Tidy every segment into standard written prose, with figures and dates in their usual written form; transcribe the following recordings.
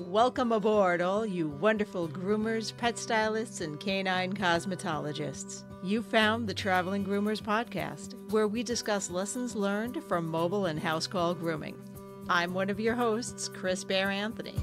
Welcome aboard, all you wonderful groomers, pet stylists, and canine cosmetologists. You found the Traveling Groomers Podcast, where we discuss lessons learned from mobile and house call grooming. I'm one of your hosts, Chris Bear Anthony.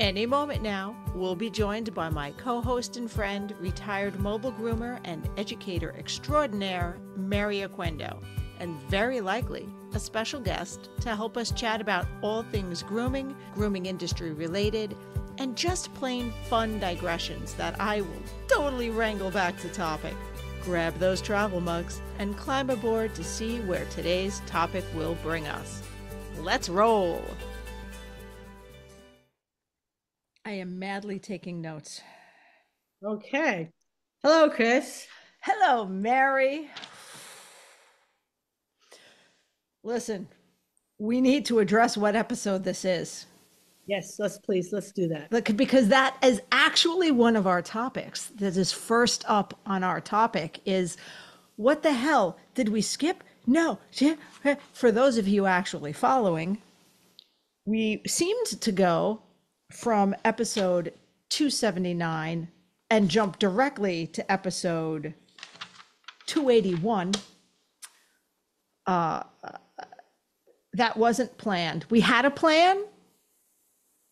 Any moment now, we'll be joined by my co-host and friend, retired mobile groomer and educator extraordinaire, Mary Oquendo, and very likely a special guest to help us chat about all things grooming, grooming industry related, and just plain fun digressions that I will totally wrangle back to topic. Grab those travel mugs and climb aboard to see where today's topic will bring us. Let's roll! I am madly taking notes. Okay. Hello, Chris. Hello, Mary. Listen, we need to address what episode this is. Yes, let's do that. Because that is actually one of our topics that is first up on our topic is, what the hell? Did we skip? No. For those of you actually following, we seemed to go from episode 279 and jump directly to episode 281. That wasn't planned. We had a plan.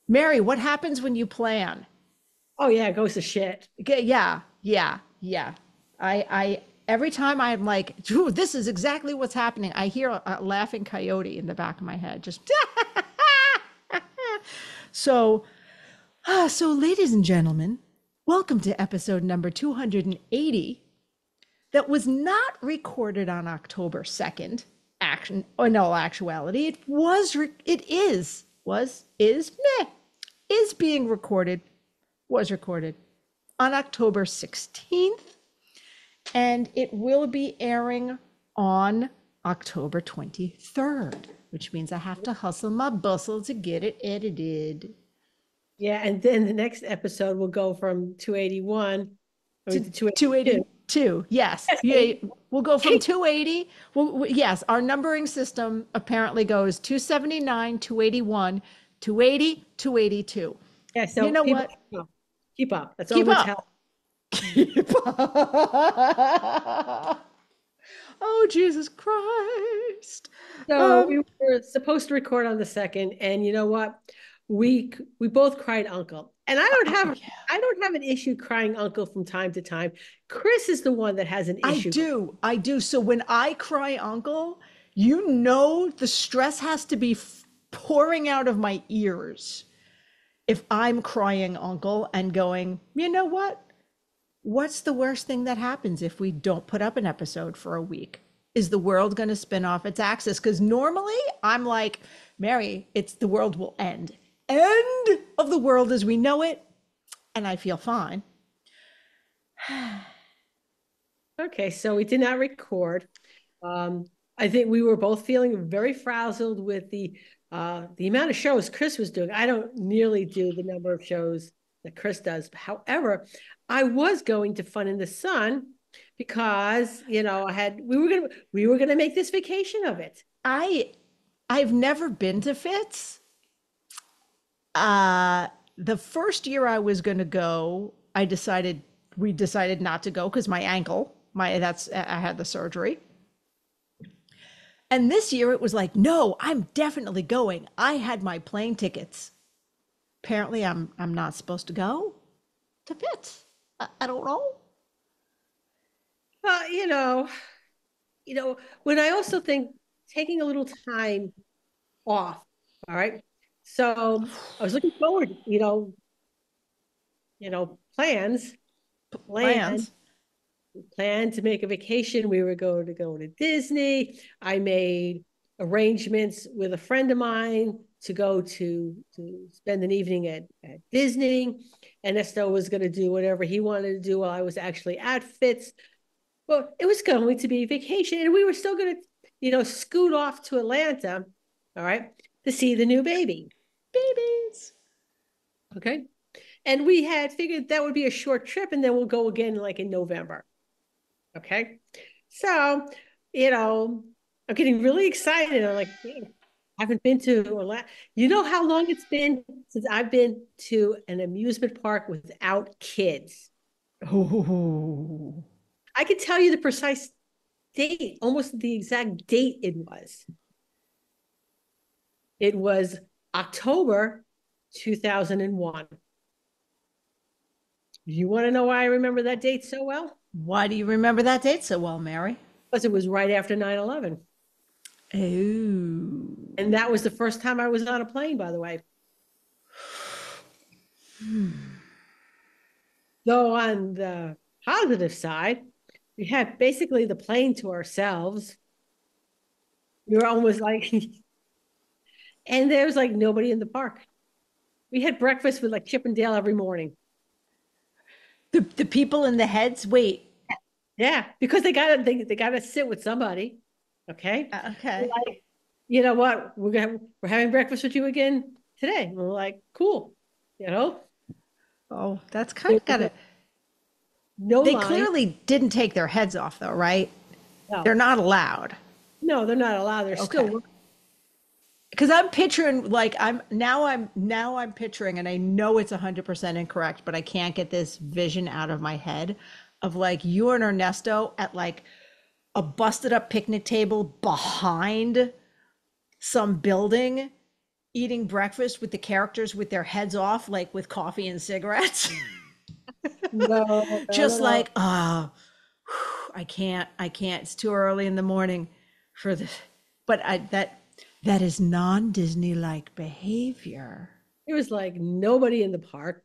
Mary, what happens when you plan? Oh yeah, it goes to shit. Yeah. I every time I'm like, Drew, this is exactly what's happening. I hear a laughing coyote in the back of my head. Just so ladies and gentlemen, welcome to episode number 280 that was not recorded on October 2nd. Actuality, is being recorded, was recorded on October 16th, and it will be airing on October 23rd, which means I have to hustle my bustle to get it edited. Yeah, and then the next episode will go from 281 to 282. Yes. Yeah, we'll go from 280. Yes, our numbering system apparently goes 279, 281, 280, 282. Yeah, so you know what? Keep up. That's Keep all up. Keep up. Oh, Jesus Christ. So we were supposed to record on the 2nd, and you know what? We both cried uncle. And I don't have an issue crying uncle from time to time. Chris is the one that has an issue. I do. So when I cry uncle, you know the stress has to be pouring out of my ears if I'm crying uncle and going, you know what? What's the worst thing that happens if we don't put up an episode for a week? Is the world going to spin off its axis? Because normally I'm like, Mary, the world will end. End of the world as we know it, and I feel fine. Okay, so we did not record. I think we were both feeling very frazzled with the amount of shows Chris was doing. I don't nearly do the number of shows that Chris does. However, I was going to Fun in the Sun because we were gonna make this vacation of it. I've never been to Fitz. The first year I was going to go, we decided not to go because my ankle, I had the surgery. And this year it was like, no, I'm definitely going. I had my plane tickets. Apparently I'm not supposed to go to Fitz. I don't know. When I also think taking a little time off. All right. So I was looking forward, plans to make a vacation. We were going to go to Disney. I made arrangements with a friend of mine to go to spend an evening at Disney. And Esto was going to do whatever he wanted to do while I was actually at Fitz. Well, it was going to be vacation, and we were still going to, scoot off to Atlanta, all right, to see the new babies. Okay. And we had figured that would be a short trip, and then we'll go again like in November. Okay. So, I'm getting really excited. I'm like, I haven't been to Orlando. You know how long it's been since I've been to an amusement park without kids? Oh, I could tell you the precise date, almost the exact date it was. It was October 2001. You want to know why I remember that date so well? why do you remember that date so well, Mary? Because it was right after 9/11. Oh. And that was the first time I was on a plane, by the way. Though on the positive side, we had basically the plane to ourselves. We were almost like, and there was like nobody in the park. We had breakfast with like Chip and Dale every morning. The people in the heads, wait. Yeah, because they gotta sit with somebody. Okay. Okay. Like, you know what? We're having breakfast with you again today. And we're like, cool. You know, Oh, that's kind there of was got it. no They line. clearly didn't take their heads off though, right? They're No, not allowed. no, they're not allowed. They're still Okay. working. Because I'm picturing like I'm picturing, and I know it's 100% incorrect, but I can't get this vision out of my head of like you and Ernesto at like a busted up picnic table behind some building eating breakfast with the characters with their heads off, like with coffee and cigarettes. No, no, no, Just no. like, I can't. It's too early in the morning for this. But that is non-Disney like behavior. It was like nobody in the park.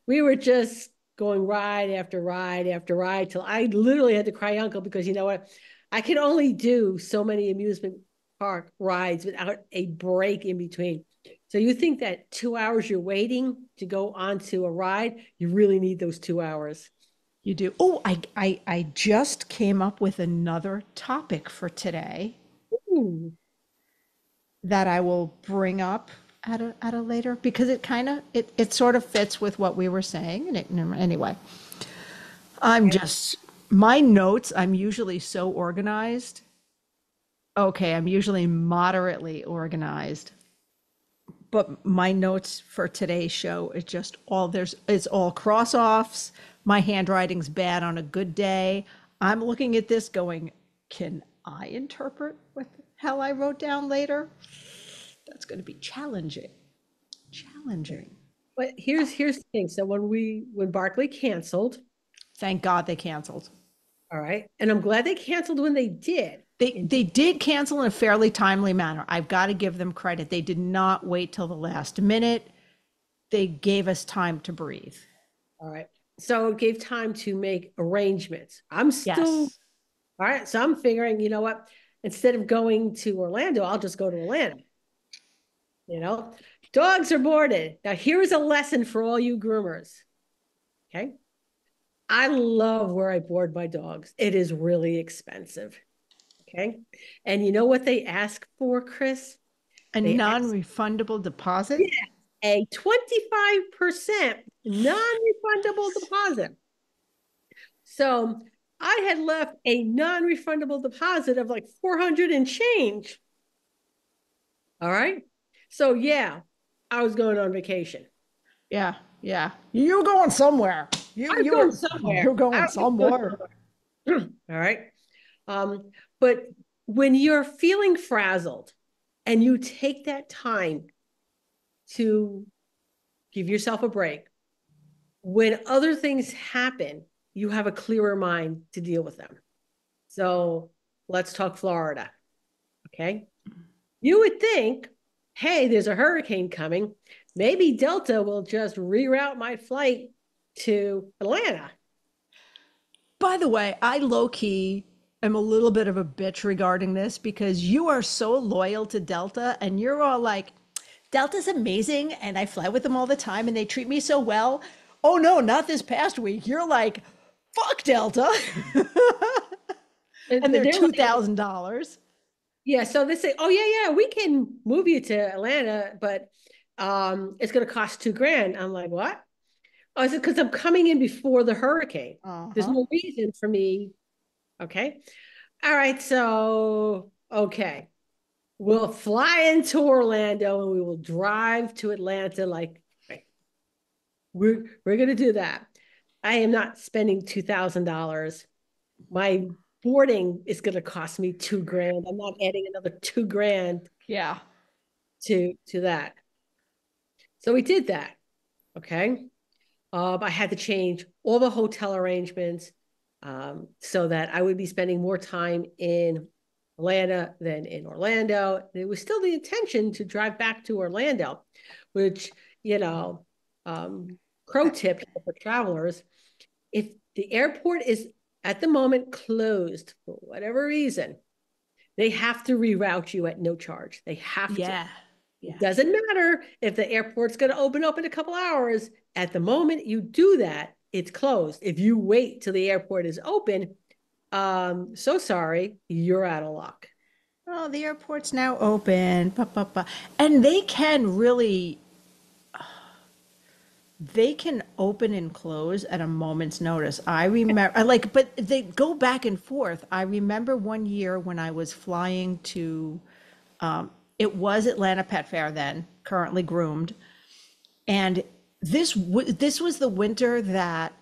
We were just going ride after ride after ride till I literally had to cry uncle because you know what? I could only do so many amusement park rides without a break in between. So you think that 2 hours you're waiting to go onto a ride, you really need those 2 hours. You do. Oh, I just came up with another topic for today Ooh, that I will bring up at a later because it kind of it sort of fits with what we were saying. And anyway, I'm okay. just my notes. I'm usually so organized. Okay, I'm usually moderately organized, but my notes for today's show is just all there's it's all cross offs. My handwriting's bad on a good day. I'm looking at this going, can I interpret what the hell I wrote down later? That's going to be challenging. Challenging. But here's the thing. So when Barkley canceled, Thank God they canceled. all right, and I'm glad they canceled when they did. And They did cancel in a fairly timely manner. I've got to give them credit. They did not wait till the last minute. They gave us time to breathe. all right. So it gave time to make arrangements. I'm still, Yes. all right. So I'm figuring, you know what? Instead of going to Orlando, I'll just go to Atlanta. You know, dogs are boarded. Now, here's a lesson for all you groomers. Okay. I love where I board my dogs. It is really expensive. Okay. And you know what they ask for, Chris? A They ask non-refundable deposit? a 25% non-refundable deposit. So I had left a non-refundable deposit of like 400 and change. All right. So yeah, I was going on vacation. Yeah, yeah. You're going somewhere. I was going You're somewhere. I going was going somewhere. somewhere. All right. But when you're feeling frazzled and you take that time to give yourself a break, when other things happen, you have a clearer mind to deal with them. So let's talk Florida. Okay. You would think, hey, there's a hurricane coming. Maybe Delta will just reroute my flight to Atlanta. By the way, I low key am a little bit of a bitch regarding this because you are so loyal to Delta and you're all like, Delta's amazing and I fly with them all the time and they treat me so well. Oh no, not this past week. You're like, fuck Delta. And And they're they're like, $2,000. yeah. So they say, oh, yeah, yeah, we can move you to Atlanta, but it's going to cost 2 grand. I'm like, what? Oh, I said, because I'm coming in before the hurricane. There's Uh-huh. no reason for me. Okay. All right. So, okay. we'll fly into Orlando and we will drive to Atlanta. Like, we're gonna do that. I am not spending $2,000. My boarding is gonna cost me $2,000. I'm not adding another $2,000 Yeah. to that. So we did that. Okay. I had to change all the hotel arrangements so that I would be spending more time in Atlanta than in Orlando. It was still the intention to drive back to Orlando, which, you know, pro tip for travelers, if the airport is at the moment closed for whatever reason, they have to reroute you at no charge. They have to. Yeah. It doesn't matter if the airport's going to open up in a couple hours. At the moment you do that, it's closed. If you wait till the airport is open, so sorry, you're out of luck. Oh, the airport's now open. And they can open and close at a moment's notice. I remember, but they go back and forth. I remember one year when I was flying to, it was Atlanta Pet Fair then, currently Groomed. And this was the winter that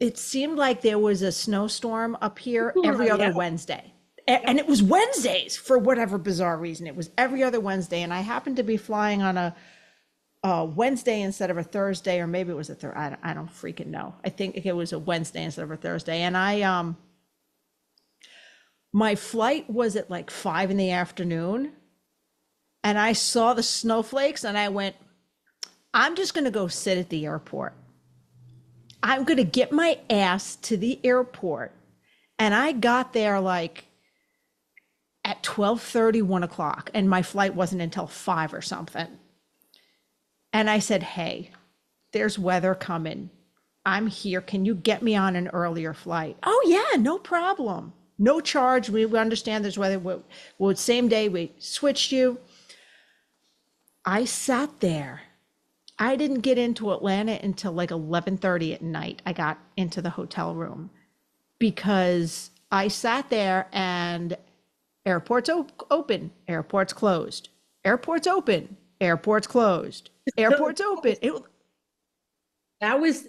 it seemed like there was a snowstorm up here every other Wednesday. And it was Wednesdays for whatever bizarre reason. It was every other Wednesday. And I happened to be flying on a Wednesday instead of a Thursday, or maybe it was a Thursday. I don't freaking know. I think it was a Wednesday instead of a Thursday. And my flight was at like 5 p.m. and I saw the snowflakes and I went, I'm just going to go sit at the airport. I'm going to get my ass to the airport. And I got there like at 12:30, 1 o'clock, and my flight wasn't until 5 or something. And I said, hey, there's weather coming. I'm here. Can you get me on an earlier flight? Oh, yeah, no problem. No charge. We understand there's weather. Well, same day we switched you. I sat there. I didn't get into Atlanta until like 11:30 at night. I got into the hotel room because I sat there and airports open, airports closed, airports open, airports closed, airports open.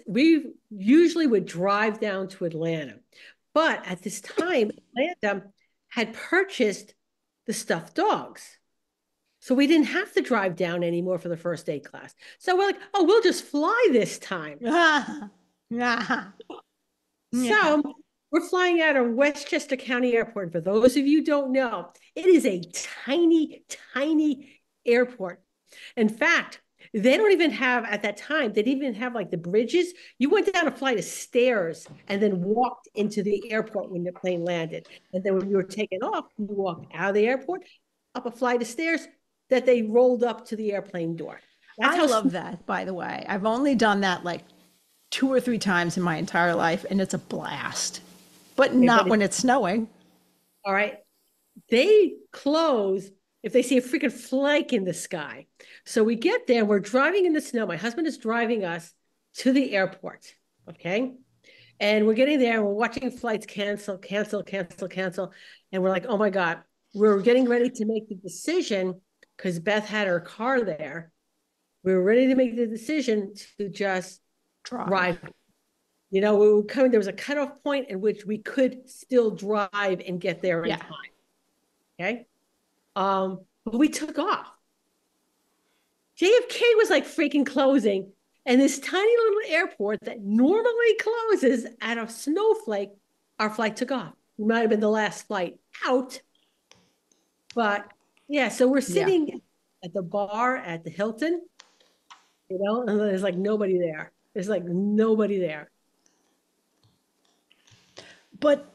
We usually would drive down to Atlanta, but at this time, Atlanta had purchased the stuffed dogs. So we didn't have to drive down anymore for the first aid class. So we're like, oh, we'll just fly this time. So we're flying out of Westchester County Airport. For those of you who don't know, it is a tiny, tiny airport. In fact, they don't even have, at that time, they didn't even have like the bridges. You went down a flight of stairs and then walked into the airport when the plane landed. And then when you were taken off, you walked out of the airport, up a flight of stairs that they rolled up to the airplane door. I love that, by the way. I've only done that like 2 or 3 times in my entire life, and it's a blast. But not when it's snowing. All right. They close if they see a freaking flake in the sky. So we get there, we're driving in the snow. My husband is driving us to the airport, okay? And we're getting there, and we're watching flights cancel. And we're like, oh my God, we're getting ready to make the decision because Beth had her car there. We were ready to make the decision to just drive. You know, we were coming, there was a cutoff point in which we could still drive and get there in time. Okay. But we took off. JFK was like freaking closing. And this tiny little airport that normally closes at a snowflake, our flight took off. We might have been the last flight out. But yeah, so we're sitting at the bar at the Hilton, you know, and there's like nobody there. There's like nobody there. But,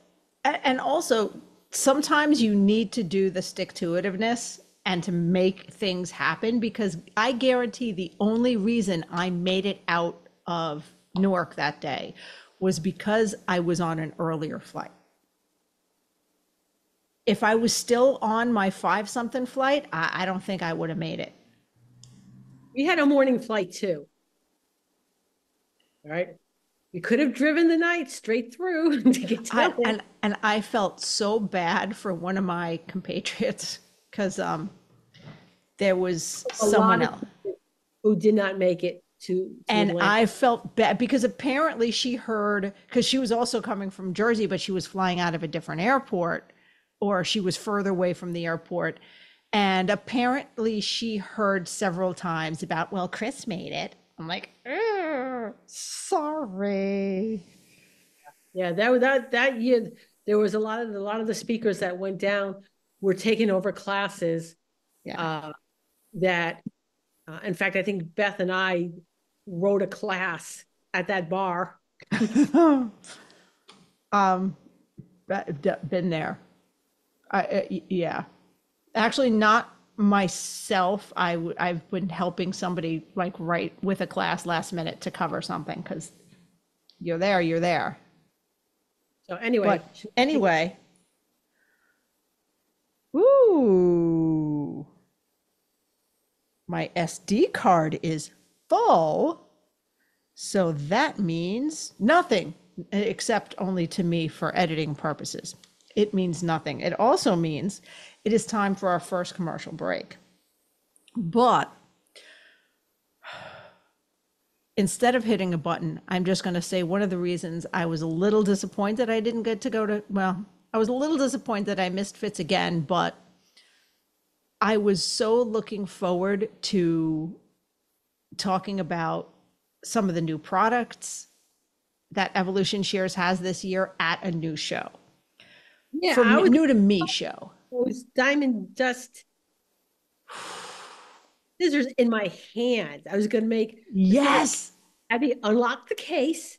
and also, sometimes you need to do the stick-to-itiveness and to make things happen, because I guarantee the only reason I made it out of Newark that day was because I was on an earlier flight. If I was still on my 5-something flight, I don't think I would have made it. We had a morning flight too. All right. We could have driven the night straight through to get to and I felt so bad for one of my compatriots because there was A lot someone of else. people who did not make it to And Atlanta. I felt bad because apparently she heard, because she was also coming from Jersey, but she was flying out of a different airport, or she was further away from the airport. And apparently she heard several times about, well, Chris made it. I'm like, sorry. Yeah, that year there was a lot of the speakers that went down were taking over classes. Yeah. That in fact, I think Beth and I wrote a class at that bar. Been there. Yeah. Actually, not myself. I've been helping somebody like write with a class last minute to cover something because you're there, you're there. So anyway, But anyway, ooh, my SD card is full. So that means nothing, except only to me for editing purposes. It means nothing. It also means it is time for our first commercial break. But instead of hitting a button, I'm just going to say one of the reasons I was a little disappointed I didn't get to go to, well, I was a little disappointed I missed Fitz again, but I was so looking forward to talking about some of the new products that Evolution Shears has this year at a new show. yeah, For I was new to me show. those diamond dust scissors in my hand. I was going to make Yes. Abby unlock the case.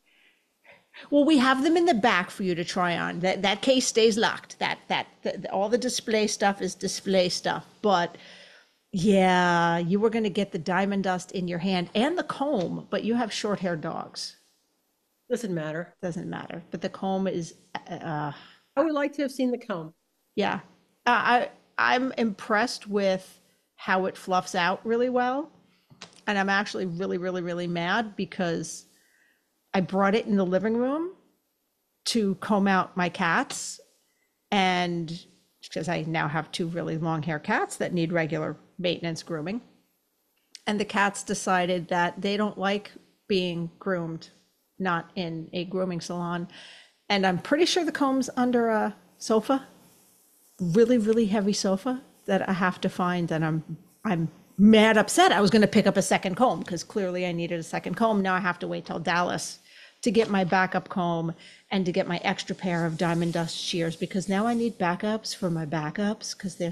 Well, we have them in the back for you to try on. That case stays locked. All the display stuff is display stuff. But yeah, you were going to get the diamond dust in your hand and the comb, but you have short-haired dogs. Doesn't matter. Doesn't matter. But the comb is, I would like to have seen the comb. yeah. I'm impressed with how it fluffs out really well. And I'm actually really, really, really mad because I brought it in the living room to comb out my cats. And because I now have two really long hair cats that need regular maintenance grooming. And the cats decided that they don't like being groomed, not in a grooming salon. And I'm pretty sure the comb's under a sofa, really, really heavy sofa that I have to find. And I'm mad upset. I was going to pick up a second comb because clearly I needed a second comb. Now I have to wait till Dallas to get my backup comb and to get my extra pair of diamond dust shears because now I need backups for my backups because they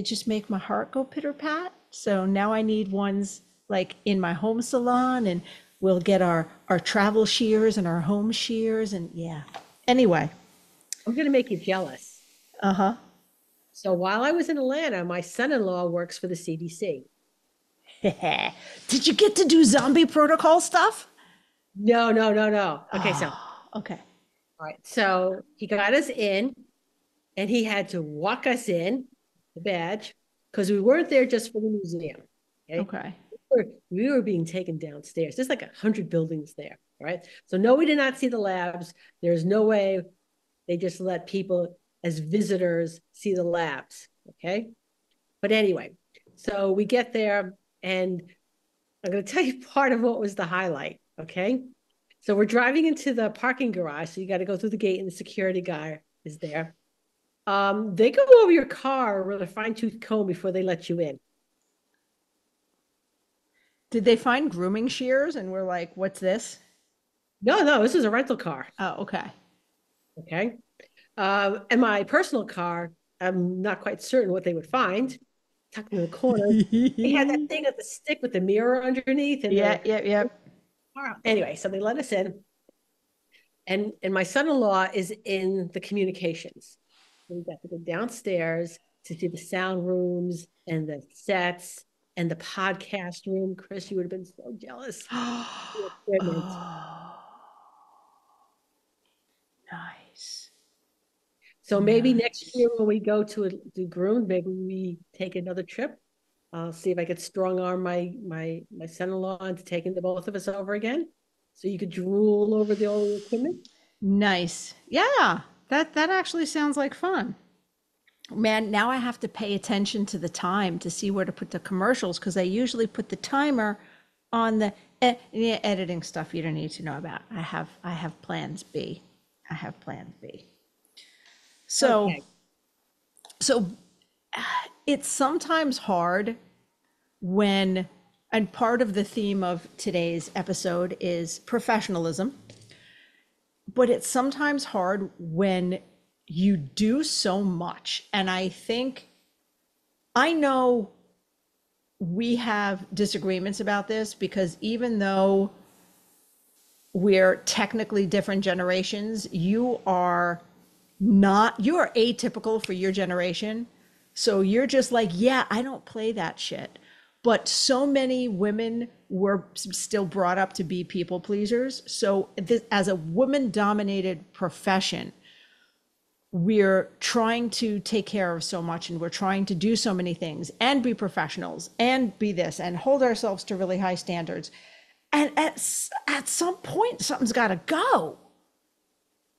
just make my heart go pitter pat. So now I need ones like in my home salon, and we'll get our travel shears and our home shears. And yeah, anyway. I'm going to make you jealous. Uh-huh. So while I was in Atlanta, my son-in-law works for the CDC. Did you get to do zombie protocol stuff? No. Okay, so Okay. all right. So he got us in and he had to walk us in the badge because we weren't there just for the museum. Okay. We were being taken downstairs. There's like 100 buildings there, right? So no, we did not see the labs. There's no way they just let people as visitors see the labs, okay? But anyway, so we get there and I'm going to tell you part of what was the highlight, okay? So we're driving into the parking garage. So you got to go through the gate and the security guy is there. They go over your car with a fine-tooth comb before they let you in. Did they find grooming shears and we're like, what's this? No, this is a rental car. Oh, okay. Okay. And my personal car, I'm not quite certain what they would find. Tucked in the corner. They had that thing at the stick with the mirror underneath. And Yeah. Anyway, so they let us in. And my son-in-law is in the communications. So we got to go downstairs to see the sound rooms and the sets and the podcast room. Chris, you would have been so jealous. Nice. So maybe next year when we go to Groom, maybe we take another trip. I'll see if I could strong arm my son-in-law into taking the both of us over again. So you could drool over the old equipment. Nice. Yeah. That actually sounds like fun. man, now I have to pay attention to the time to see where to put the commercials, because I usually put the timer on the editing stuff you don't need to know about. I have plans B. I have plan B. So Okay. so it's sometimes hard when, and part of the theme of today's episode is professionalism, but it's sometimes hard when you do so much. And I know we have disagreements about this, because even though we're technically different generations, you are atypical for your generation. So you're just like, yeah, I don't play that shit. But so many women were still brought up to be people pleasers. So this, as a woman dominated profession, we're trying to take care of so much, and we're trying to do so many things and be professionals and be this and hold ourselves to really high standards. And at some point, something's got to go.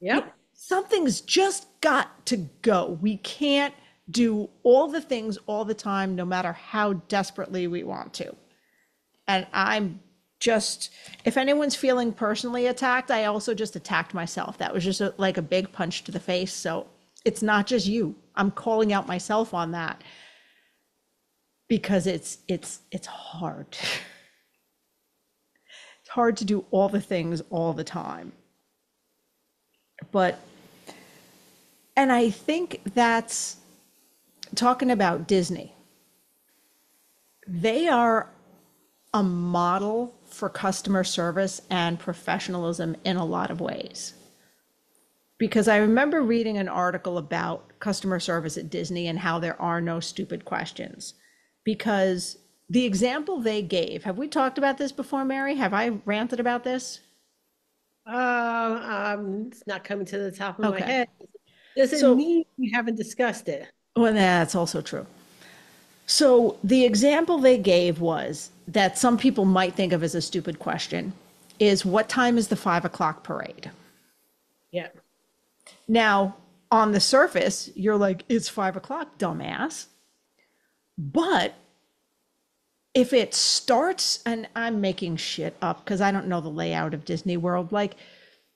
Yep. Something's just got to go. We can't do all the things all the time, no matter how desperately we want to. And I'm just, if anyone's feeling personally attacked, I also just attacked myself. That was just like a big punch to the face. So it's not just you. I'm calling out myself on that, because it's hard. It's hard to do all the things all the time. And I think that's, talking about Disney, they are a model for customer service and professionalism in a lot of ways. Because I remember reading an article about customer service at Disney and how there are no stupid questions. Because the example they gave, have we talked about this before, Mary? Have I ranted about this? It's not coming to the top of my Okay. head. Doesn't So, mean we haven't discussed it. well, that's also true. So the example they gave was that some people might think of as a stupid question is, what time is the 5 o'clock parade? Yeah. Now, on the surface, you're like, it's 5 o'clock, dumbass. But if it starts, and I'm making shit up because I don't know the layout of Disney World, like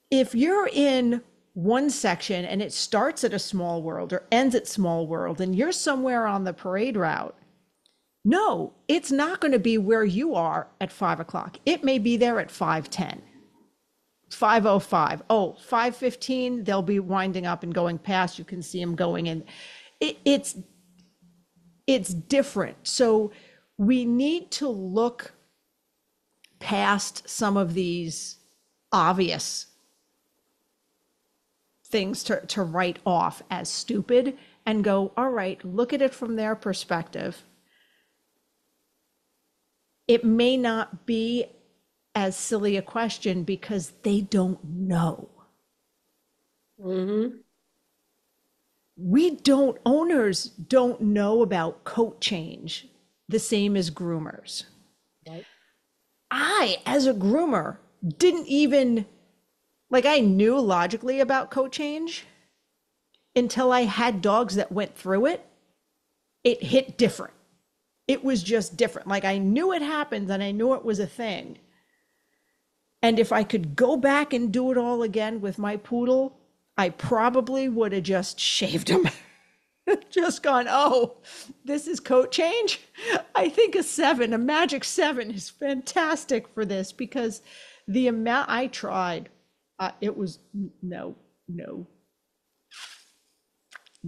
if you're in one section and it starts at a Small World or ends at Small World and you're somewhere on the parade route, no, it's not going to be where you are at 5 o'clock. It may be there at 5:10, 5:05. Oh, 5:15, they'll be winding up and going past. You can see them going in. It's different. So we need to look past some of these obvious things to write off as stupid and go, all right, look at it from their perspective. It may not be as silly a question because they don't know. Mm-hmm. Owners don't know about coat change the same as groomers. Right. I, as a groomer, didn't even, like, I knew logically about coat change until I had dogs that went through it. It hit different. It was just different. Like, I knew it happened and I knew it was a thing. And if I could go back and do it all again with my poodle, I probably would have just shaved him. Just gone, oh, this is coat change? I think a magic 7 is fantastic for this, because the amount I tried, it was no.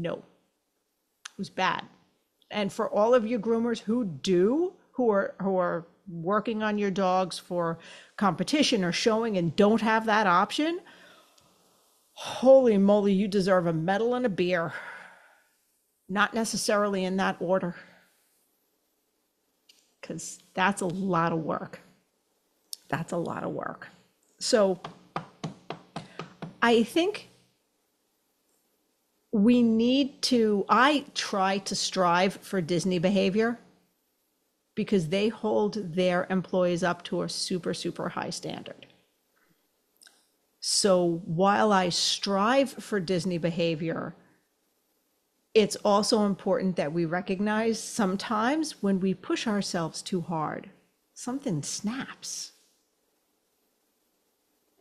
It was bad. And for all of you groomers who are working on your dogs for competition or showing and don't have that option, holy moly, you deserve a medal and a beer. Not necessarily in that order, because that's a lot of work. That's a lot of work. So I think I try to strive for Disney behavior, because they hold their employees up to a super, super high standard. So while I strive for Disney behavior, it's also important that we recognize sometimes when we push ourselves too hard, something snaps.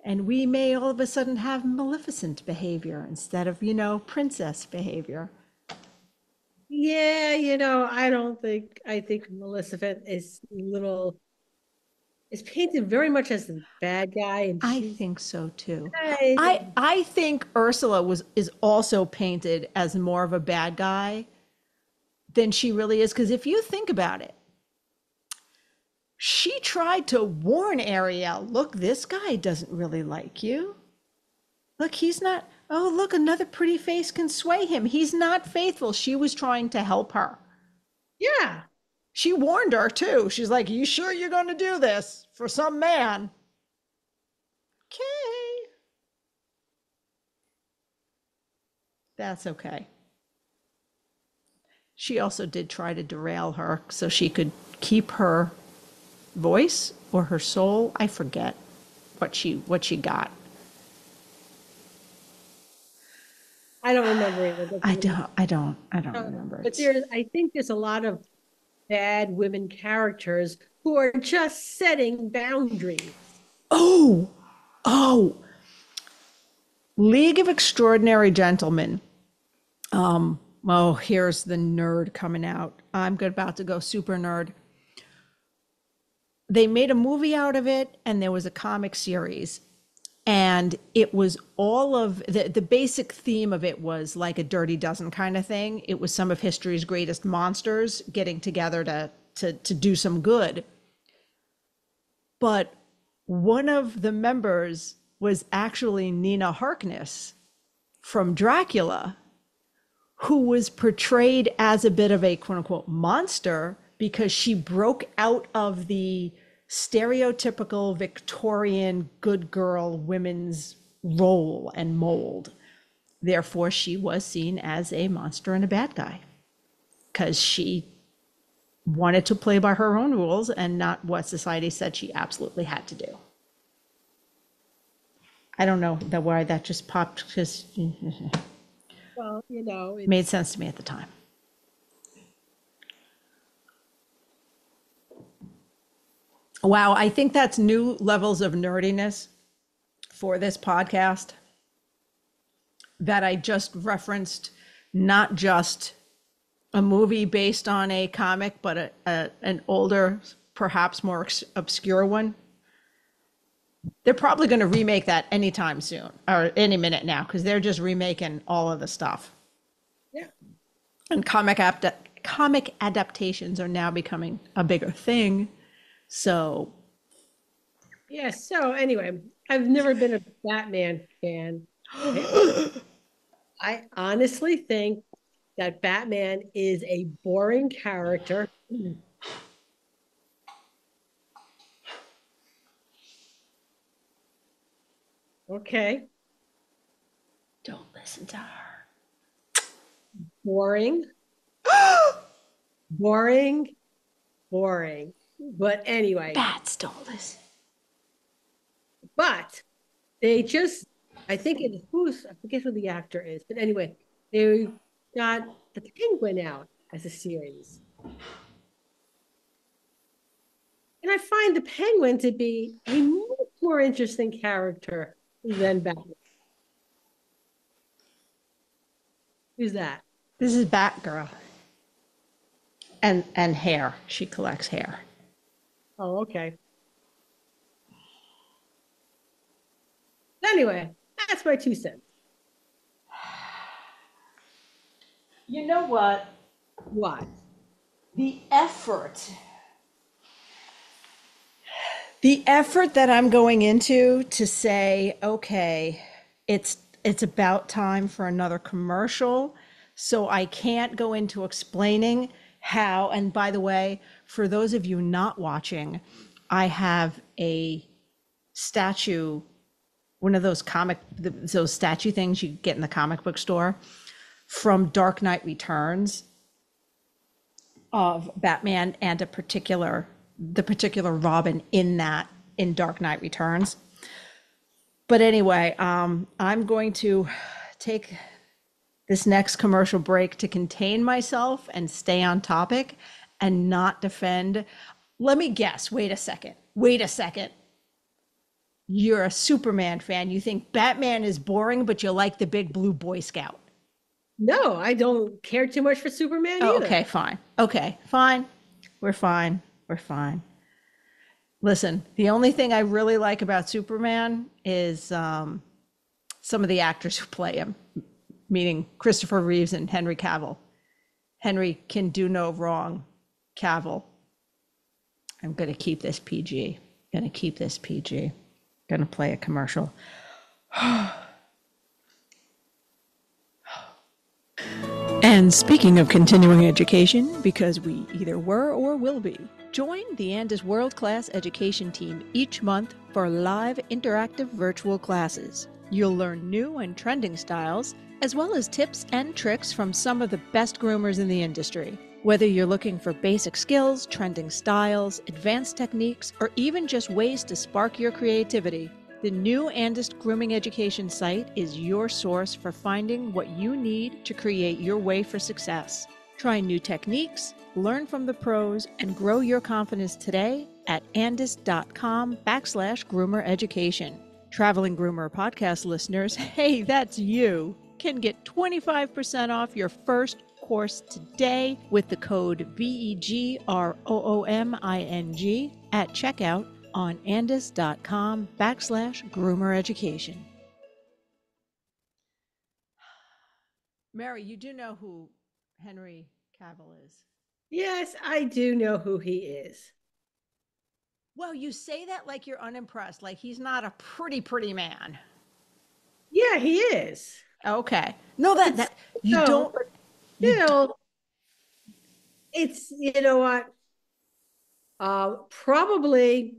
And we may all of a sudden have Maleficent behavior instead of, princess behavior. Yeah, I think Maleficent is painted very much as the bad guy, and I she's think so too. I, I think Ursula is also painted as more of a bad guy than she really is. Because if you think about it, she tried to warn Ariel, look, this guy doesn't really like you. Look, he's not, oh, look, another pretty face can sway him. He's not faithful. She was trying to help her. yeah. She warned her too. She's like, you sure you're going to do this for some man? Okay. That's okay. She also did try to derail her so she could keep her voice or her soul. I forget what she got. I don't remember either. I don't remember. But I think there's a lot of bad women characters who are just setting boundaries. Oh, League of Extraordinary Gentlemen. Here's the nerd coming out. I'm about to go super nerd. They made a movie out of it, and there was a comic series. And it was all of the basic theme of it was like a Dirty Dozen kind of thing. It was some of history's greatest monsters getting together to do some good. But one of the members was actually Nina Harkness from Dracula, who was portrayed as a bit of a quote unquote monster because she broke out of the stereotypical Victorian good girl women's role and mold. Therefore, she was seen as a monster and a bad guy because she wanted to play by her own rules and not what society said she absolutely had to do. I don't know why that just popped because Well, it made sense to me at the time. Wow, I think that's new levels of nerdiness for this podcast that I just referenced, not just a movie based on a comic, but an older, perhaps more obscure one. They're probably going to remake that anytime soon or any minute now because they're just remaking all of the stuff. Yeah. And comic adaptations are now becoming a bigger thing. So. Yeah. So anyway, I've never been a Batman fan. I honestly think that Batman is a boring character. Okay. Don't listen to her. Boring. Boring. But anyway. Bats don't listen. But they just, I think I forget who the actor is, but anyway, they got the Penguin out as a series. And I find the Penguin to be a much more interesting character than Batman. Who's that? This is Batgirl. And hair. She collects hair. Oh, okay. Anyway, that's my 2 cents. You know what? What? The effort that I'm going into to say, okay, it's about time for another commercial. So I can't go into explaining how, and by the way, for those of you not watching, I have a statue, one of those those statue things you get in the comic book store from Dark Knight Returns of Batman and the particular Robin in Dark Knight Returns. But anyway, I'm going to take this next commercial break to contain myself and stay on topic and not defend. Let me guess. Wait a second. Wait a second. You're a Superman fan. You think Batman is boring, but you like the big blue Boy Scout. No, I don't care too much for Superman Oh, either. okay, fine. Okay, fine. We're fine. We're fine. Listen, the only thing I really like about Superman is some of the actors who play him, meaning Christopher Reeves and Henry Cavill. Henry can do no wrong. Cavill. I'm going to keep this PG. Going to keep this PG. Going to play a commercial. And speaking of continuing education, because we either were or will be, join the Andis World-Class Education Team each month for live interactive virtual classes. You'll learn new and trending styles, as well as tips and tricks from some of the best groomers in the industry. Whether you're looking for basic skills, trending styles, advanced techniques, or even just ways to spark your creativity, the new Andis Grooming Education site is your source for finding what you need to create your way for success. Try new techniques, learn from the pros, and grow your confidence today at andis.com/groomer education. Traveling Groomer Podcast listeners, hey, that's you, can get 25% off your first course today with the code VEGROOMING at checkout on andis.com/groomer education. Mary, you do know who Henry Cavill is? Yes, I do know who he is. Well, you say that like you're unimpressed, like he's not a pretty man. Yeah, he is. Okay. No, that you no, don't. You know, it's, you know what? Probably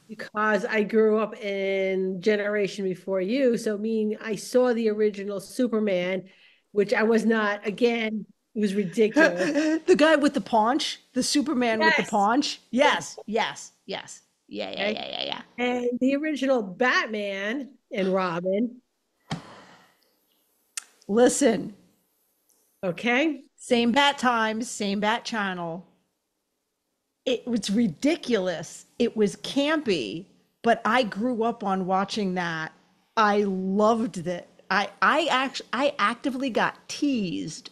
because I grew up in generation before you. So I saw the original Superman, which I was not, again, it was ridiculous. The guy with the paunch, the Superman with the Yes. paunch. Yes. Yeah. Okay. And the original Batman and Robin. Listen. Okay. Same bat times, same bat channel. It was ridiculous. It was campy, but I grew up on watching that. I loved it. I actively got teased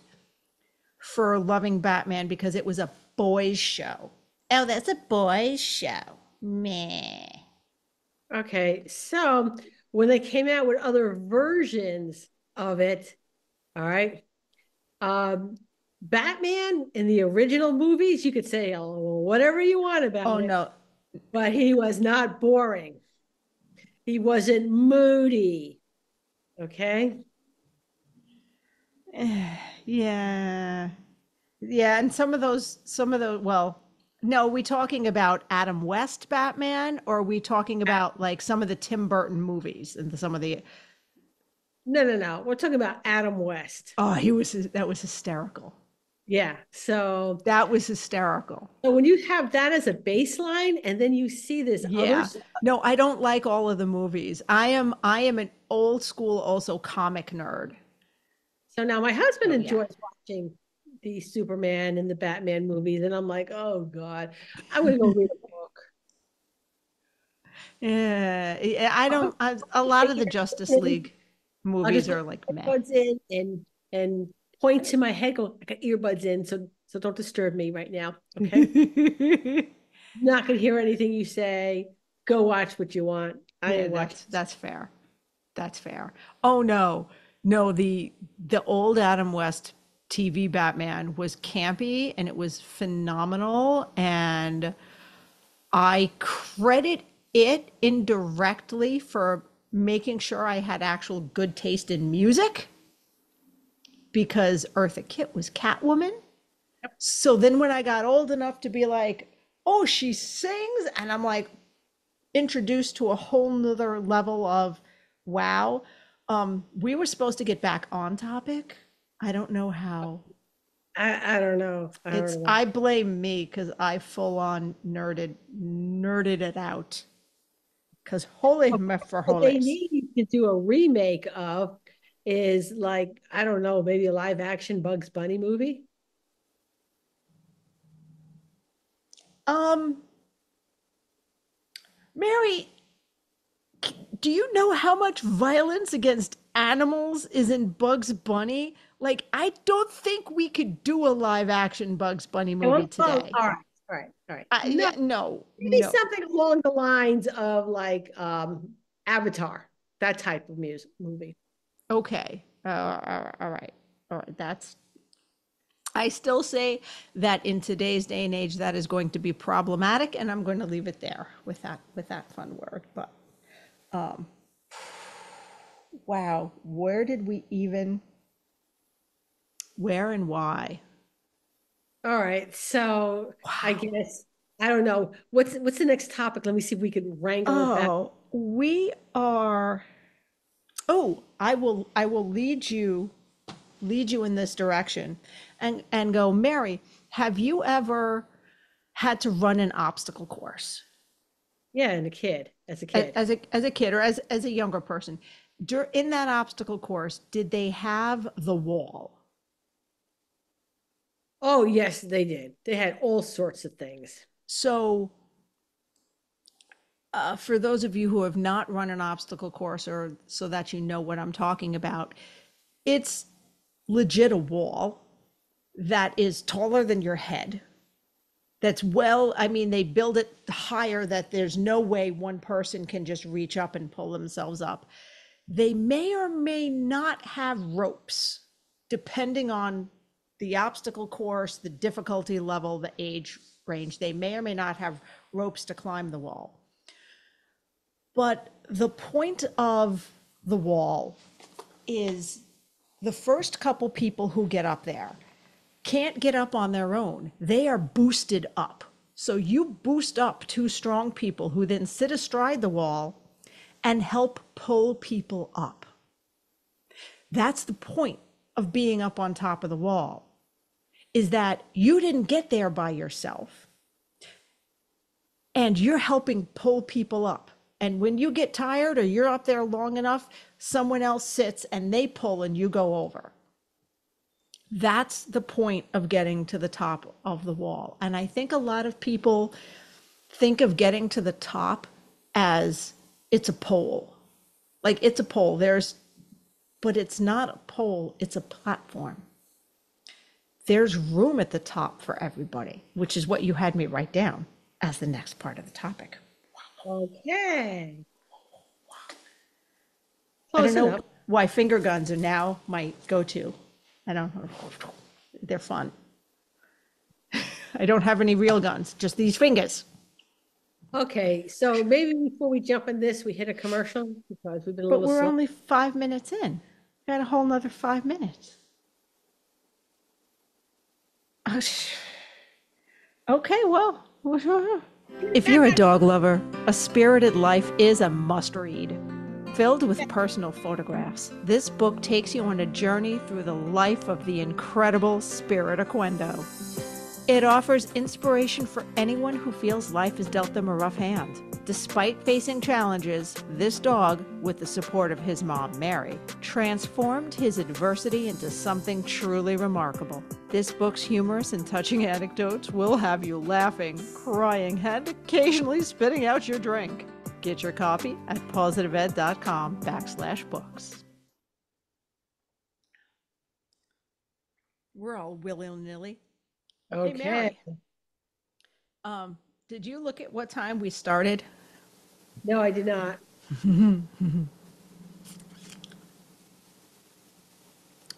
for loving Batman because it was a boys' show. Oh, that's a boys' show. Meh. Okay. So when they came out with other versions of it, all right. Batman in the original movies, you could say whatever you want about it. No. But he was not boring. He wasn't moody. Okay. Yeah. And some of those, well, no, are we talking about Adam West Batman, or are we talking about like some of the Tim Burton movies and some of the. No. We're talking about Adam West. Oh, that was hysterical. Yeah. So that was hysterical. So when you have that as a baseline and then you see this other stuff. No, I don't like all of the movies. I am an old school also comic nerd. So now my husband enjoys watching the Superman and the Batman movies, and I'm like, oh God, I'm gonna go read a book. Yeah, I don't. A lot of the Justice League movies are like earbuds in and point to my head. Go, I got earbuds in, so don't disturb me right now. Okay. Not gonna hear anything you say. Go watch what you want. That's fair. That's fair. Oh no, the old Adam West TV Batman was campy and it was phenomenal, and I credit it indirectly for making sure I had actual good taste in music, because Eartha Kitt was Catwoman. Yep. So then when I got old enough to be like, oh, she sings, and I'm like introduced to a whole nother level of wow. We were supposed to get back on topic. I don't know how. I don't know. I blame me because I full on nerded it out. Because holy for holy. They need to do a remake of is like, I don't know, maybe a live action Bugs Bunny movie. Um, Mary, do you know how much violence against animals is in Bugs Bunny? Like, I don't think we could do a live action Bugs Bunny movie Well, today. all right, all right, all right. No, Yeah, no, maybe no. something along the lines of like Avatar, that type of music movie. Okay. All right. All right. I still say that in today's day and age, that is going to be problematic, and I'm going to leave it there with that fun word. But um, wow, where and why? All right, so I Wow. guess I don't know what's the next topic. Let me see if we can wrangle it back. Oh, we are. Oh, I will lead you in this direction, and go, Mary. Have you ever had to run an obstacle course? Yeah, and as a kid. As a kid or as a younger person, in that obstacle course, did they have the wall? Oh yes, they did. They had all sorts of things. So for those of you who have not run an obstacle course, or so that you know what I'm talking about, it's legit a wall that is taller than your head. I mean, they build it higher that there's no way one person can just reach up and pull themselves up. They may or may not have ropes, depending on the obstacle course, the difficulty level, the age range. They may or may not have ropes to climb the wall. But the point of the wall is the first couple people who get up there can't get up on their own. They are boosted up. So you boost up two strong people who then sit astride the wall and help pull people up. That's the point of being up on top of the wall, is that you didn't get there by yourself and you're helping pull people up. And when you get tired or you're up there long enough, someone else sits and they pull and you go over. That's the point of getting to the top of the wall. And I think a lot of people think of getting to the top as it's a pole. Like it's a pole. But it's not a pole, it's a platform. There's room at the top for everybody, which is what you had me write down as the next part of the topic. Okay. I don't Close know enough. why finger guns are now my go-to. I don't know. They're fun. I don't have any real guns, just these fingers. Okay, so maybe before we jump in this, we hit a commercial because we've been a But little we're slow. only 5 minutes in. Got a whole nother 5 minutes. Okay, well, if you're a dog lover, A Spirited Life is a must read. Filled with personal photographs, this book takes you on a journey through the life of the incredible Spirit Oquendo. It offers inspiration for anyone who feels life has dealt them a rough hand. Despite facing challenges, this dog, with the support of his mom, Mary, transformed his adversity into something truly remarkable. This book's humorous and touching anecdotes will have you laughing, crying, and occasionally spitting out your drink. Get your copy at positiveed.com/books. We're all willy-nilly. Hey, Okay. Mary, did you look at what time we started? No, I did not.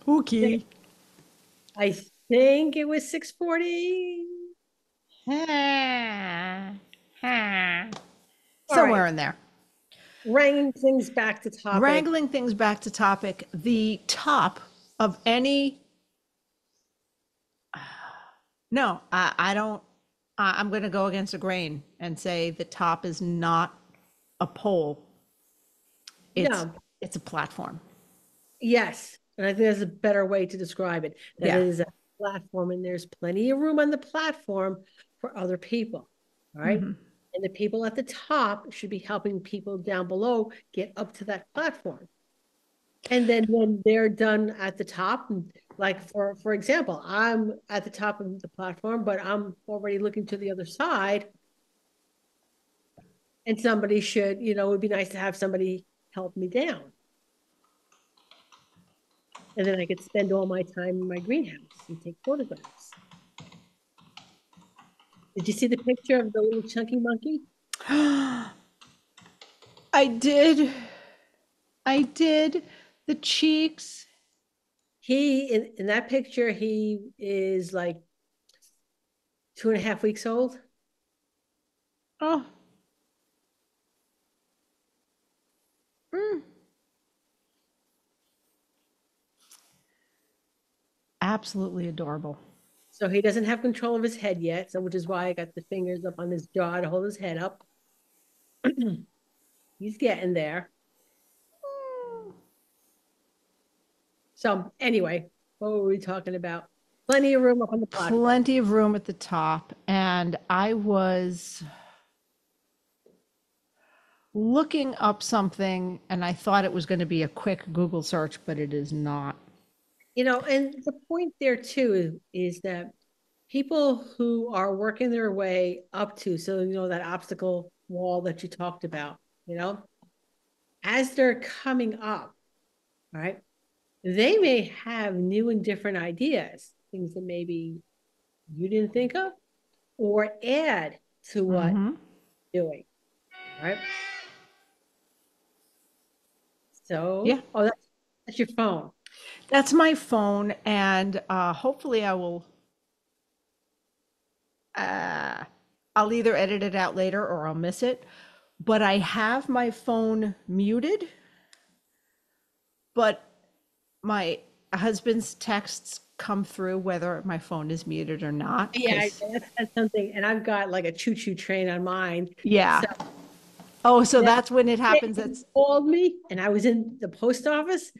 Okay. I think it was 6:40. All Somewhere right. in there. Wrangling things back to topic. Wrangling things back to topic, the top of any. No, I don't. I'm going to go against the grain and say the top is not a pole. It's No, it's a platform. yes. And I think there's a better way to describe it. That Yeah. it is a platform and there's plenty of room on the platform for other people. All right. Mm-hmm. And the people at the top should be helping people down below get up to that platform. And then when they're done at the top, like for example, I'm at the top of the platform, but I'm already looking to the other side. And somebody should, it would be nice to have somebody help me down. And then I could spend all my time in my greenhouse and take photographs. Did you see the picture of the little chunky monkey? I did. I did. The cheeks. He in that picture, he is like 2.5 weeks old. Oh. Mm. Absolutely adorable. So he doesn't have control of his head yet. So which is why I got the fingers up on his jaw to hold his head up. He's getting there. So anyway, what were we talking about? Plenty of room up on the platform. Plenty of room at the top. And I was looking up something and I thought it was going to be a quick Google search, but it is not. And the point there too is that people who are working their way up to, so that obstacle wall that you talked about, as they're coming up, right, they may have new and different ideas, things that maybe you didn't think of, or add to what you're doing, right? So, Yeah. oh, that's your phone. That's my phone. And hopefully I'll either edit it out later or I'll miss it. But I have my phone muted, but my husband's texts come through whether my phone is muted or not. Yeah, that's something. And I've got like a choo-choo train on mine. Yeah. So Oh, so that's when it happens. you called me and I was in the post office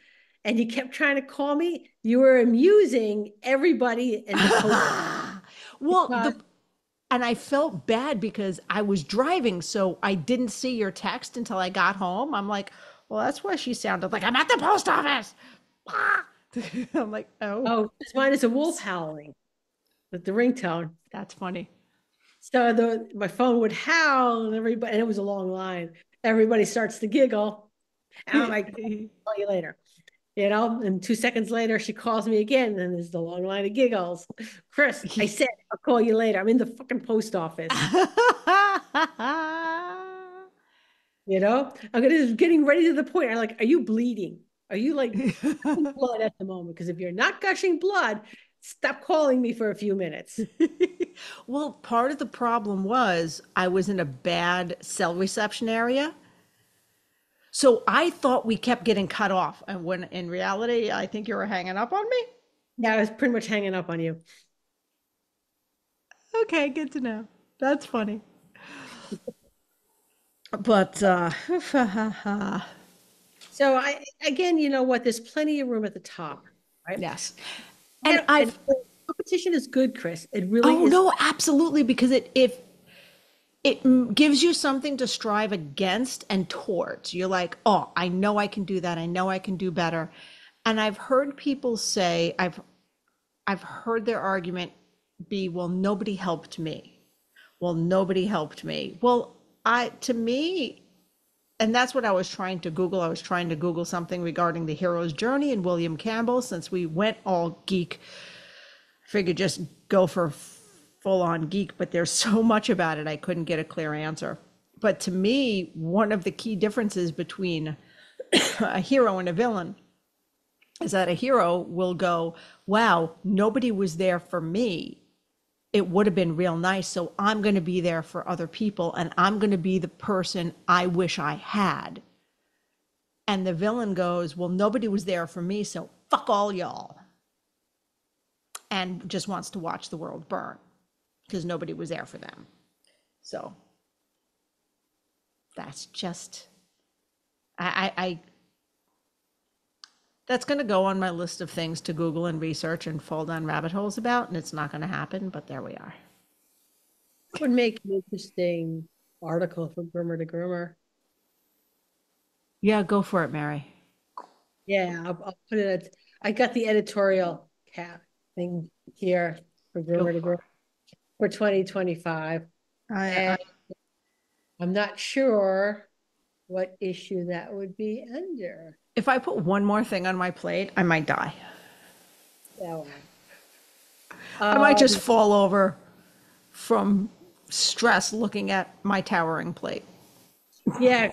and you kept trying to call me. You were amusing everybody in the post office. Well, and I felt bad because I was driving, so I didn't see your text until I got home. I'm like, well, that's why she sounded like I'm at the post office. I'm like, oh, mine is a wolf howling with the ringtone. That's funny. So my phone would howl and and it was a long line. Everybody starts to giggle. And I'm like, I'll call you later. And 2 seconds later, she calls me again, and there's the long line of giggles. Chris, I said, I'll call you later. I'm in the fucking post office. I'm getting ready to the point. I'm like, are you bleeding? Are you like gushing blood at the moment? Because if you're not gushing blood, stop calling me for a few minutes. Well, part of the problem was I was in a bad cell reception area. So I thought we kept getting cut off. And when in reality, I think you were hanging up on me. Yeah, I was pretty much hanging up on you. Okay, good to know. That's funny. But so again, you know what? There's plenty of room at the top, right? yes. And competition is good, Chris. It really is. Oh no, absolutely, because it gives you something to strive against and towards. You're like, oh, I know I can do that. I know I can do better. And I've heard people say, I've heard their argument be, well, nobody helped me. Well, nobody helped me. Well, to me, and that's what I was trying to Google. I was trying to Google something regarding the hero's journey and William Campbell. Since we went all geek, figured just go for full on geek, but there's so much about it I couldn't get a clear answer. But to me, one of the key differences between a hero and a villain is that a hero will go, wow, nobody was there for me. It would have been real nice, so I'm going to be there for other people and I'm going to be the person I wish I had. And the villain goes, well, nobody was there for me, so fuck all y'all. And just wants to watch the world burn because nobody was there for them. So that's just, that's going to go on my list of things to Google and research and fall down rabbit holes about, and it's not going to happen, but there we are. It would make an interesting article for Groomer to Groomer. Yeah, go for it, Mary. Yeah, I'll put it at, I got the editorial cap thing here for Go Groomer to for Groom for 2025. it. And I'm not sure what issue that would be under. If I put one more thing on my plate, I might die. So, I might just um, fall over from stress looking at my towering plate. yeah,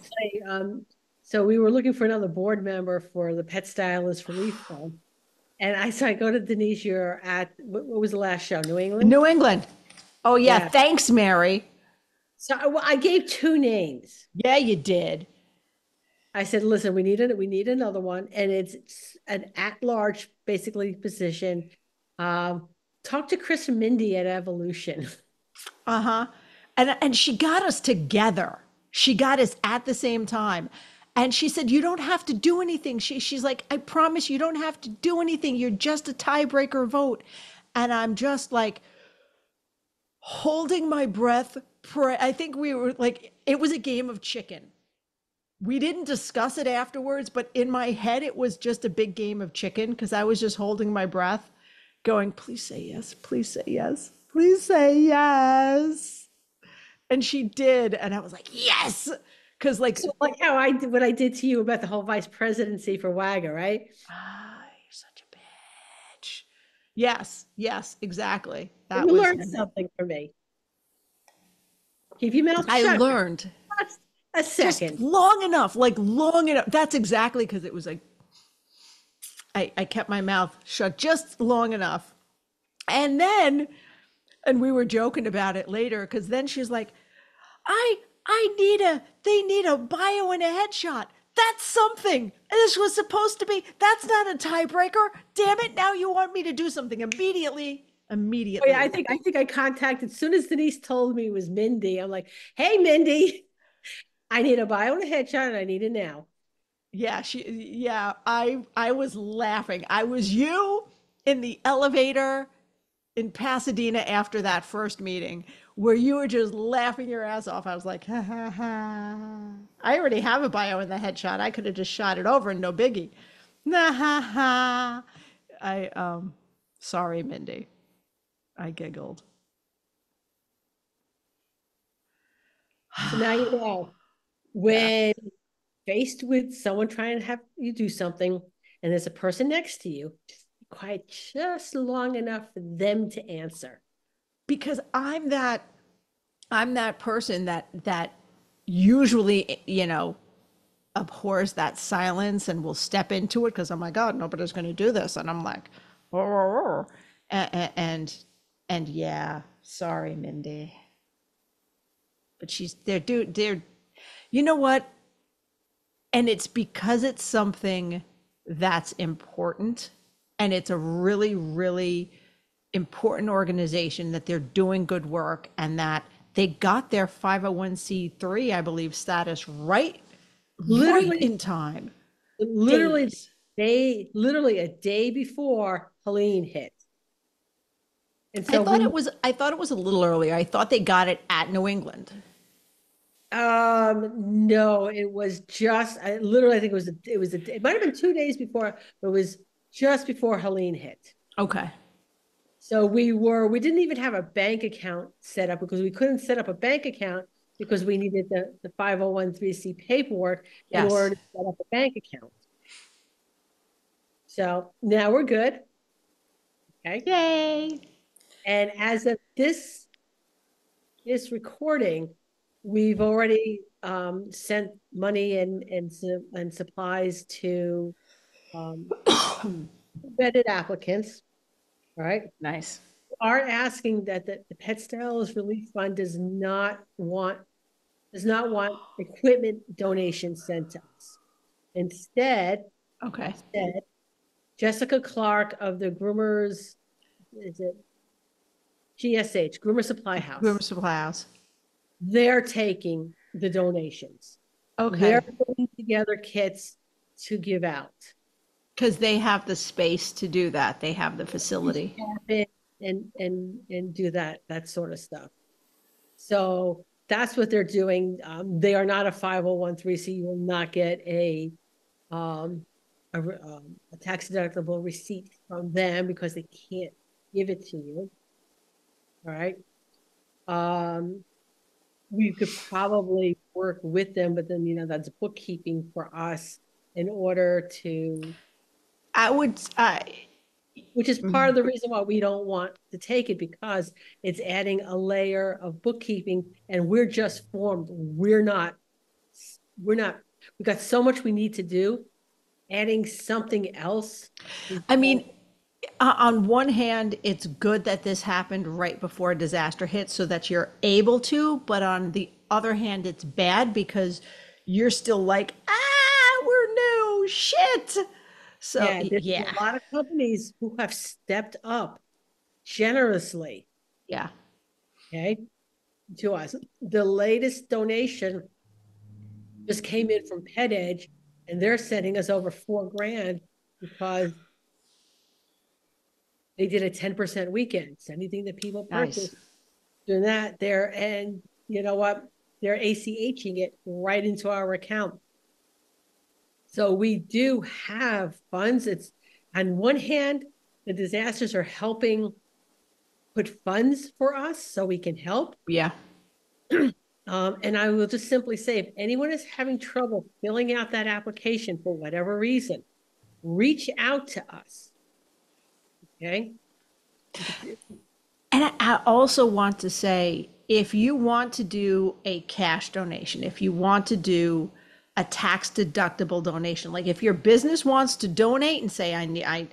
so we were looking for another board member for the Pet Stylist Relief Fund. And so I go to Denise, you're at, what was the last show? New England? New England. Oh, yeah. Yeah. Thanks, Mary. So I gave two names. Yeah, you did. I said, listen, we need another one. And it's an at-large, basically, position. Talk to Chris and Mindy at Evolution. Uh-huh. And she got us together. She got us at the same time. And she said, you don't have to do anything. She's like, I promise you don't have to do anything. You're just a tiebreaker vote. And I'm just like holding my breath. I think we were like, it was a game of chicken. We didn't discuss it afterwards, but in my head, it was just a big game of chicken because I was just holding my breath, going, please say yes, please say yes, please say yes. And she did. And I was like, yes. Because, like, So like how I did what I did to you about the whole vice presidency for Wagga, right? you're such a bitch. Yes, yes, exactly. That You was, learned something from me. Keep your mouth I shut. learned Just a just second. long enough, like long enough. That's exactly because it was like, I kept my mouth shut just long enough. And then, and we were joking about it later because then she's like, they need a bio and a headshot. That's something. This was supposed to be, that's not a tiebreaker. Damn it. Now you want me to do something immediately. Oh yeah, Immediately. I think I contacted as soon as Denise told me it was Mindy. I'm like, hey Mindy, I need a bio and a headshot and I need it now. Yeah, I was laughing. I was you in the elevator in Pasadena after that first meeting where you were just laughing your ass off. I was like, ha ha ha. I already have a bio in the headshot. I could have just shot it over and no biggie. Nah ha ha. Sorry, Mindy. I giggled. So now you know Yeah. when faced with someone trying to have you do something and there's a person next to you, just be quiet just long enough for them to answer. Because I'm that person that usually, abhors that silence and will step into it because I'm like, God, nobody's going to do this. And I'm like, oh, and yeah, sorry, Mindy. But they're, you know what? And it's because it's something that's important and it's a really, really important organization that they're doing good work and that they got their 501c3, I believe, status right Literally, in time. literally, Days. literally a day before Helene hit. And I so thought we it was I thought it was a little earlier. I thought they got it at New England. No, it was just I literally I think it might have been 2 days before, but it was just before Helene hit. Okay. So we didn't even have a bank account set up because we couldn't set up a bank account because we needed the 501(c) paperwork in Yes. order to set up a bank account. So now we're good. Okay. Yay. And as of this recording, we've already sent money and supplies to vetted applicants, right? Nice. Are asking that the Pet Stylist Relief Fund does not want equipment donations sent to us. Instead, Okay. Jessica Clark of the Groomers, is it GSH, Groomer Supply Groomer House, Supply House. they're taking the donations. They're Okay. putting together kits to give out. Because they have the space to do that. They have the facility. And do that sort of stuff. So that's what they're doing. They are not a 501(c). You will not get a a tax deductible receipt from them because they can't give it to you. All right. We could probably work with them, but then, that's bookkeeping for us in order to, I would, which is part of the reason why we don't want to take it, because it's adding a layer of bookkeeping and we're just formed. We've got so much we need to do. Adding something else. I mean, on one hand, it's good that this happened right before a disaster hit so that you're able to, but on the other hand, it's bad because you're still like, we're new, shit. So, Yeah, there's yeah, a lot of companies who have stepped up generously, yeah, okay, to us. The latest donation just came in from Pet Edge, and they're sending us over $4,000 because they did a 10% weekend. So anything that people nice. purchase, doing that there, and you know what? They're ACHing it right into our account. So we do have funds. It's on one hand, the disasters are helping put funds for us so we can help. Yeah. And I will just simply say, if anyone is having trouble filling out that application for whatever reason, reach out to us. Okay. And I also want to say, if you want to do a cash donation, if you want to do a tax deductible donation, like if your business wants to donate and say,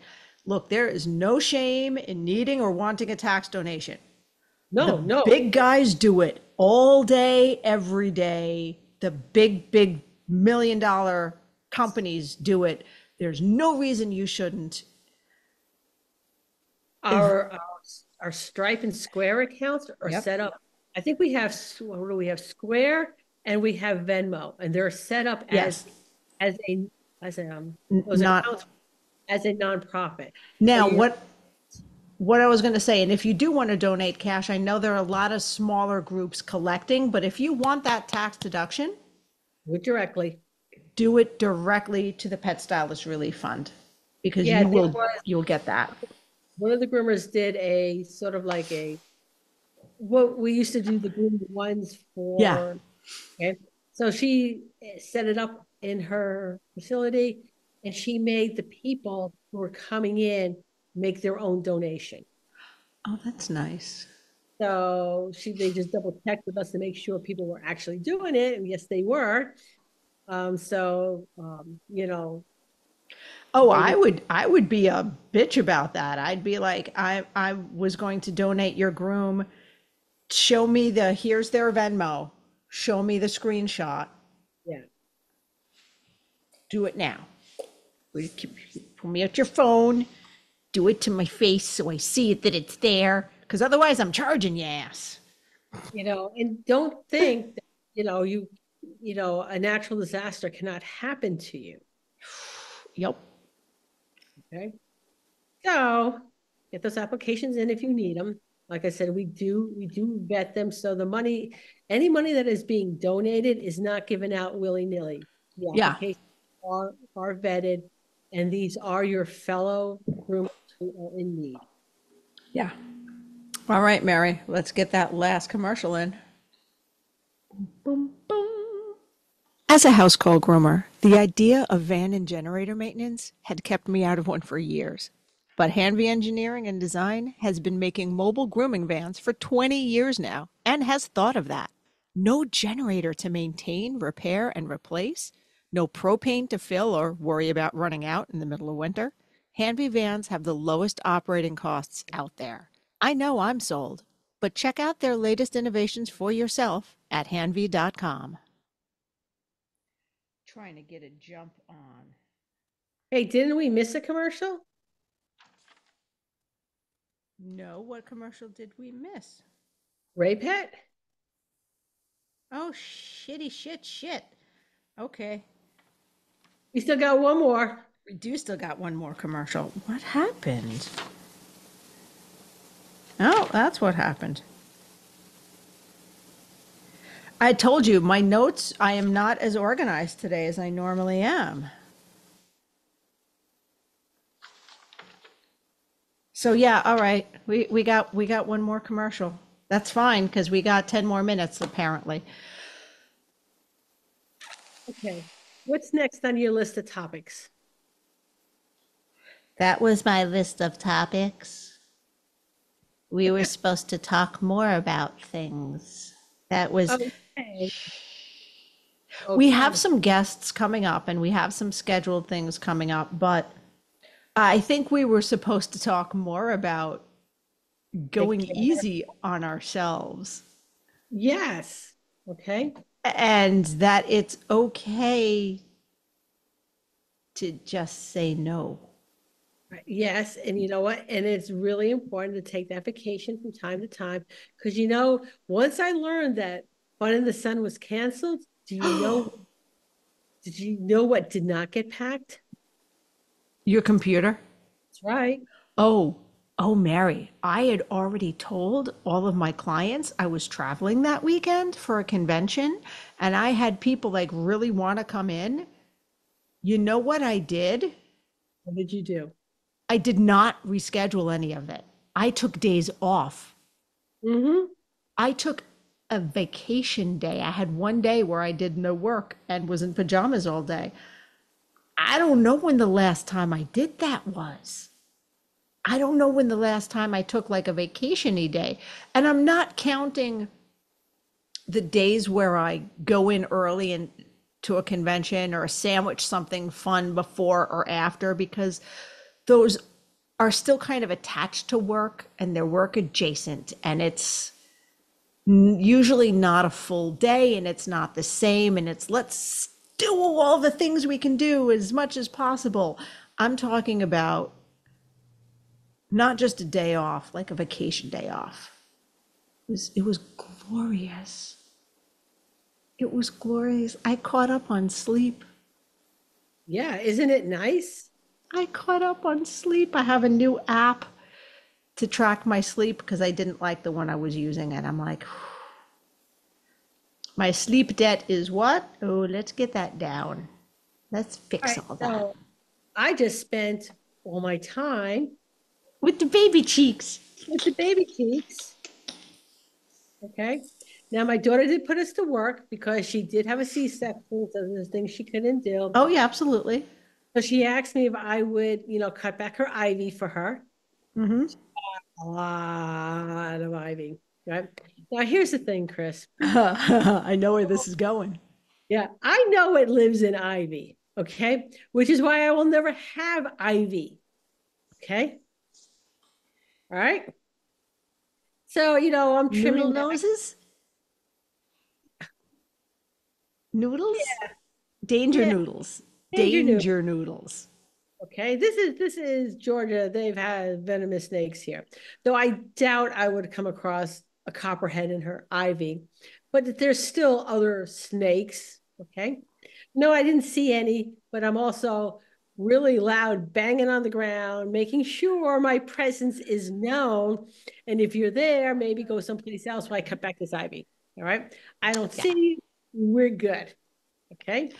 look, there is no shame in needing or wanting a tax donation. The No. big guys do it all day, every day. The big $1 million companies do it. There's no reason you shouldn't. Our Stripe and Square accounts are Yep. set up. I think we have, what do we have? Square and we have Venmo, and they're set up Yes. as a those Not accounts as a nonprofit. now. So What I was going to say, and if you do want to donate cash, I know there are a lot of smaller groups collecting, but if you want that tax deduction, directly. do it directly to the Pet Stylist Relief Fund because Yeah, you'll get that. one of the groomers did a sort of like what we used to do the grooming ones Yeah. for. Okay. So she set it up in her facility and she made the people who were coming in make their own donation. Oh, that's nice. So they just double checked with us to make sure people were actually doing it. And yes, they were. Oh, they I would be a bitch about that. I'd be like, I was going to donate your groom. Show me here's their Venmo. Show me the screenshot. yeah. Do it now. Pull me out your phone. Do it to my face so I see it that it's there. Because otherwise I'm charging you ass. And don't think that, a natural disaster cannot happen to you. Yep. Okay. So get those applications in if you need them. Like I said, we do vet them. So any money that is being donated is not given out willy-nilly. The Yeah. applications are vetted, and these are your fellow groomers who are in need. Yeah. All right, Mary, let's get that last commercial in. Boom, boom. As a house call groomer, the idea of van and generator maintenance had kept me out of one for years. But Hanvey Engineering and Design has been making mobile grooming vans for 20 years now and has thought of that. No generator to maintain, repair, and replace. No propane to fill or worry about running out in the middle of winter. Hanvey vans have the lowest operating costs out there. I know I'm sold, but check out their latest innovations for yourself at hanvey.com. Trying to get a jump on. Hey, didn't we miss a commercial? No, what commercial did we miss? Ray Pet? Oh, shit. Okay. We still got one more. We do still got one more commercial. What happened? Oh, that's what happened. I told you, my notes, I am not as organized today as I normally am. So yeah, all right. We got one more commercial. That's fine because we got 10 more minutes apparently. Okay. What's next on your list of topics? That was my list of topics. We were supposed to talk more about things. That was Okay. We have Okay. some guests coming up and we have some scheduled things coming up, but I think we were supposed to talk more about Take going care. easy on ourselves Yes. Okay. and that it's okay to just say no. Right. Yes. And you know what? And it's really important to take that vacation from time to time. Because once I learned that Fun in the Sun was canceled, did you know what did not get packed? Your computer? That's right. Oh, oh, Mary, I had already told all of my clients I was traveling that weekend for a convention and I had people like really want to come in. You know what I did? What did you do? I did not reschedule any of it. I took days off. Mm-hmm. I took a vacation day. I had one day where I did no work and was in pajamas all day. I don't know when the last time I did that was. I don't know when the last time I took like a vacation-y day. And I'm not counting the days where I go in early and to a convention or sandwich something fun before or after because those are still kind of attached to work and they're work adjacent and it's usually not a full day and it's not the same and it's let's do all the things we can do as much as possible. I'm talking about not just a day off, like a vacation day off. It was glorious. It was glorious. I caught up on sleep. Yeah. Isn't it nice? I caught up on sleep. I have a new app to track my sleep because I didn't like the one I was using. And I'm like, my sleep debt is what? Oh, let's get that down. Let's All fix right. all that. So I just spent all my time With the baby cheeks. with the baby cheeks. Okay. Now my daughter did put us to work because she did have a C-section, so there's things she couldn't do. Oh, yeah, absolutely. So she asked me if I would, cut back her IV for her. Mm-hmm. A lot of IV, right? Now here's the thing, Chris. I know where this is going. Yeah, I know it lives in IV, okay? Which is why I will never have IV, okay? All right. So, I'm Noodle trimming back. noses? Noodles? Yeah, Danger yeah, noodles. danger new. Danger noodles. Okay, this is Georgia. They've had venomous snakes here. Though I doubt I would come across a copperhead in her ivy, but there's still other snakes. Okay. No, I didn't see any, but I'm also really loud banging on the ground, making sure my presence is known. And if you're there, maybe go someplace else while I cut back this ivy. All right. I don't Yeah. see you. We're good. Okay.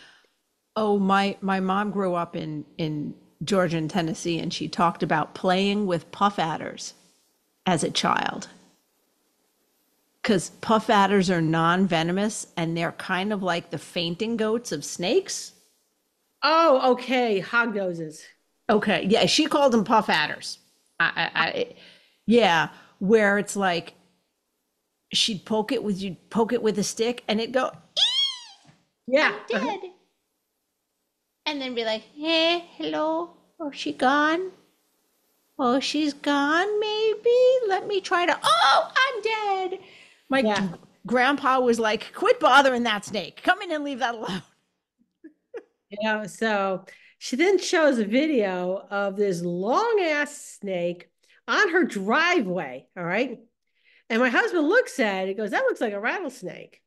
Oh, my mom grew up in Georgia and Tennessee, and she talked about playing with puff adders as a child. Because puff adders are non-venomous and they're kind of like the fainting goats of snakes. Oh, okay. Hog noses. Okay, yeah, she called them puff adders. Yeah, where it's like you'd poke it with a stick, and it'd go, Yeah. "I'm dead," and then be like, "Hey, hello, oh, she gone? Oh, she's gone. Maybe let me try to. Oh, I'm dead." My Yeah. grandpa was like, "Quit bothering that snake. Come in and leave that alone." So she then shows a video of this long ass snake on her driveway. All right. And my husband looks at it, goes, "That looks like a rattlesnake."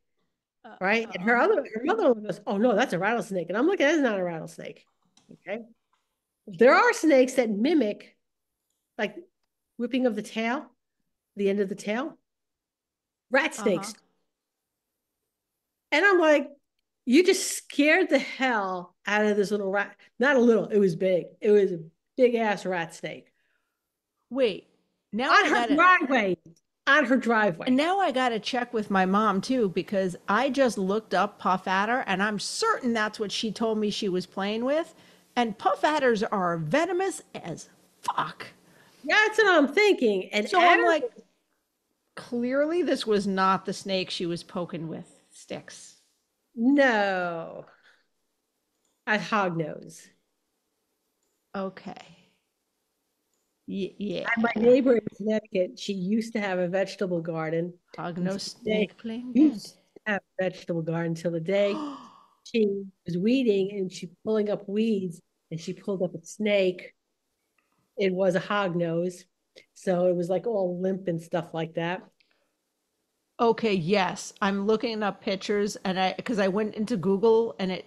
Right. And her mother goes, "Oh no, that's a rattlesnake." And I'm looking, that's not a rattlesnake. Okay. There are snakes that mimic like whipping of the tail, the end of the tail, rat Uh-huh. snakes. And I'm like, you just scared the hell out of this little rat. Not a little, it was big. It was a big ass rat snake. Wait, now on I her gotta, driveway. On her driveway. and now I gotta check with my mom too, because I just looked up puff adder and I'm certain that's what she told me she was playing with. And puff adders are venomous as fuck. Yeah, that's what I'm thinking. And So I'm adder? like, clearly this was not the snake she was poking with sticks. No. A hognose. Okay. Yeah. And my neighbor in Connecticut, she used to have a vegetable garden. Hog no Until the day snake playing she dead. used to have a vegetable garden until the day she was weeding and she pulling up weeds and she pulled up a snake. It was a hognose. So it was like all limp and stuff like that. Okay, yes. I'm looking up pictures and because I went into Google and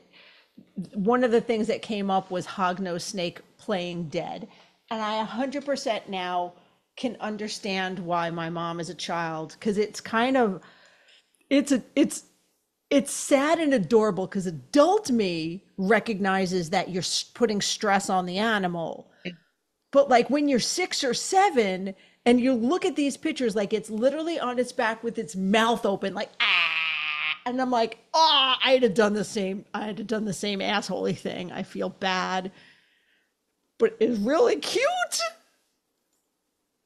one of the things that came up was hognose snake playing dead. And I 100% now can understand why my mom as a child, because it's kind of, it's sad and adorable because adult me recognizes that you're putting stress on the animal. But like when you're 6 or 7 and you look at these pictures, like it's literally on its back with its mouth open, like, ah. And I'm like, oh, I had done the same. I had done the same assholey thing. I feel bad. But it's really cute.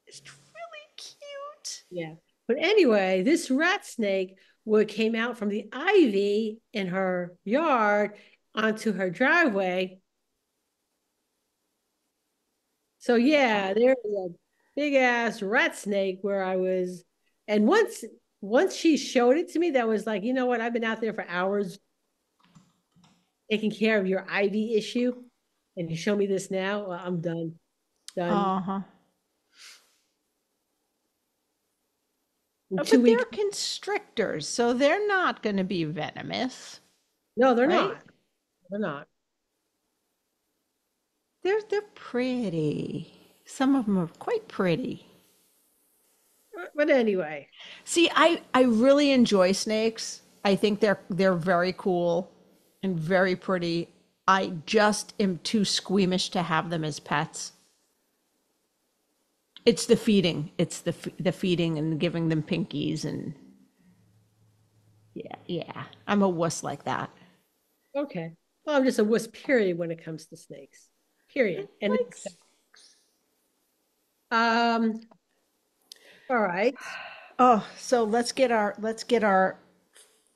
It's really cute. Yeah. But anyway, this rat snake what came out from the ivy in her yard onto her driveway. So yeah, there was a big ass rat snake where I was, and once she showed it to me, that was like, you know what? I've been out there for hours taking care of your ivy issue, and you show me this now. Well, I'm done. Done. Uh-huh. In But 2 weeks. they're constrictors, so they're not going to be venomous, No, they're right? not. They're not. They're pretty. Some of them are quite pretty. But anyway, See, I really enjoy snakes. I think they're very cool and very pretty. I just am too squeamish to have them as pets. It's the feeding. It's the feeding and giving them pinkies and yeah. I'm a wuss like that. okay. Well, I'm just a wuss, period, when it comes to snakes. Period. And Like, um, all right. oh, so let's get our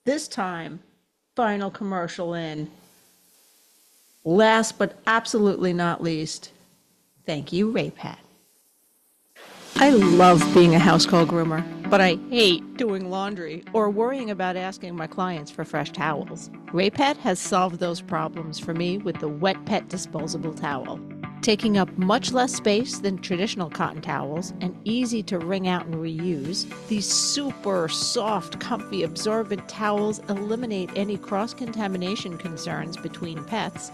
this time final commercial in. Last but absolutely not least, thank you, RayPat. I love being a house call groomer, but I hate doing laundry or worrying about asking my clients for fresh towels. RayPat has solved those problems for me with the Wet Pet disposable towel. Taking up much less space than traditional cotton towels and easy to wring out and reuse, these super soft, comfy, absorbent towels eliminate any cross-contamination concerns between pets,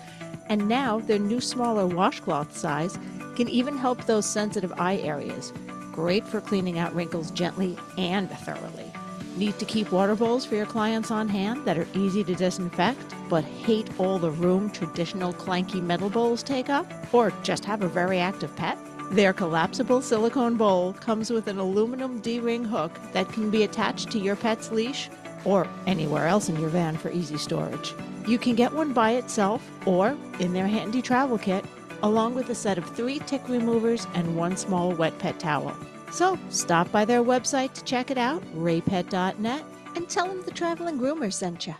and now their new smaller washcloth size can even help those sensitive eye areas. Great for cleaning out wrinkles gently and thoroughly. Need to keep water bowls for your clients on hand that are easy to disinfect, but hate all the room traditional clanky metal bowls take up? Or just have a very active pet? Their collapsible silicone bowl comes with an aluminum D-ring hook that can be attached to your pet's leash or anywhere else in your van for easy storage. You can get one by itself or in their handy travel kit, along with a set of 3 tick removers and 1 small wet pet towel. So stop by their website to check it out, raypet.net, and tell them the Traveling Groomers sent you.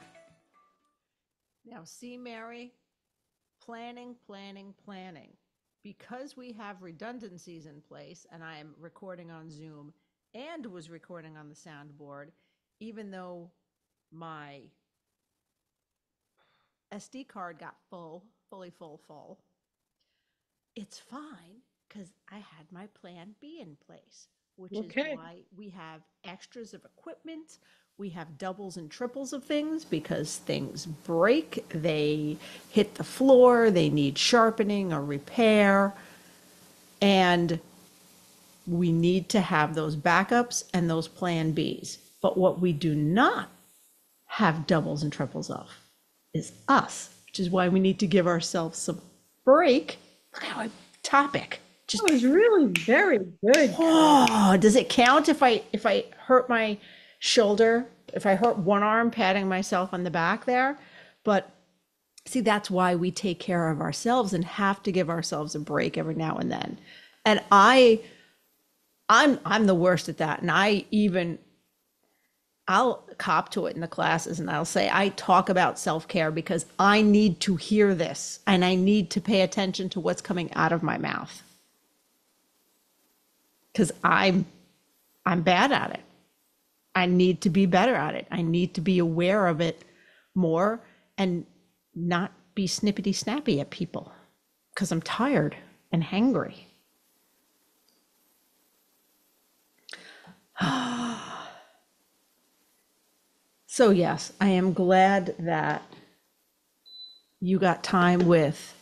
Now, see, Mary, planning. Because we have redundancies in place, and I am recording on Zoom and was recording on the soundboard, even though my SD card got fully full. It's fine because I had my plan B in place, which is why we have extras of equipment. We have doubles and triples of things because things break, they hit the floor, they need sharpening or repair. And we need to have those backups and those plan Bs. But what we do not have doubles and triples of is us, which is why we need to give ourselves some break. Look how topic. That was really very good, Connie. Oh, does it count if I hurt my shoulder, if I hurt one arm patting myself on the back there? But see, that's why we take care of ourselves and have to give ourselves a break every now and then. And I'm the worst at that. And I'll cop to it in the classes and I'll say I talk about self-care because I need to hear this and I need to pay attention to what's coming out of my mouth. Because I'm bad at it. I need to be better at it. I need to be aware of it more and not be snippety snappy at people because I'm tired and hangry. So yes, I am glad that you got time with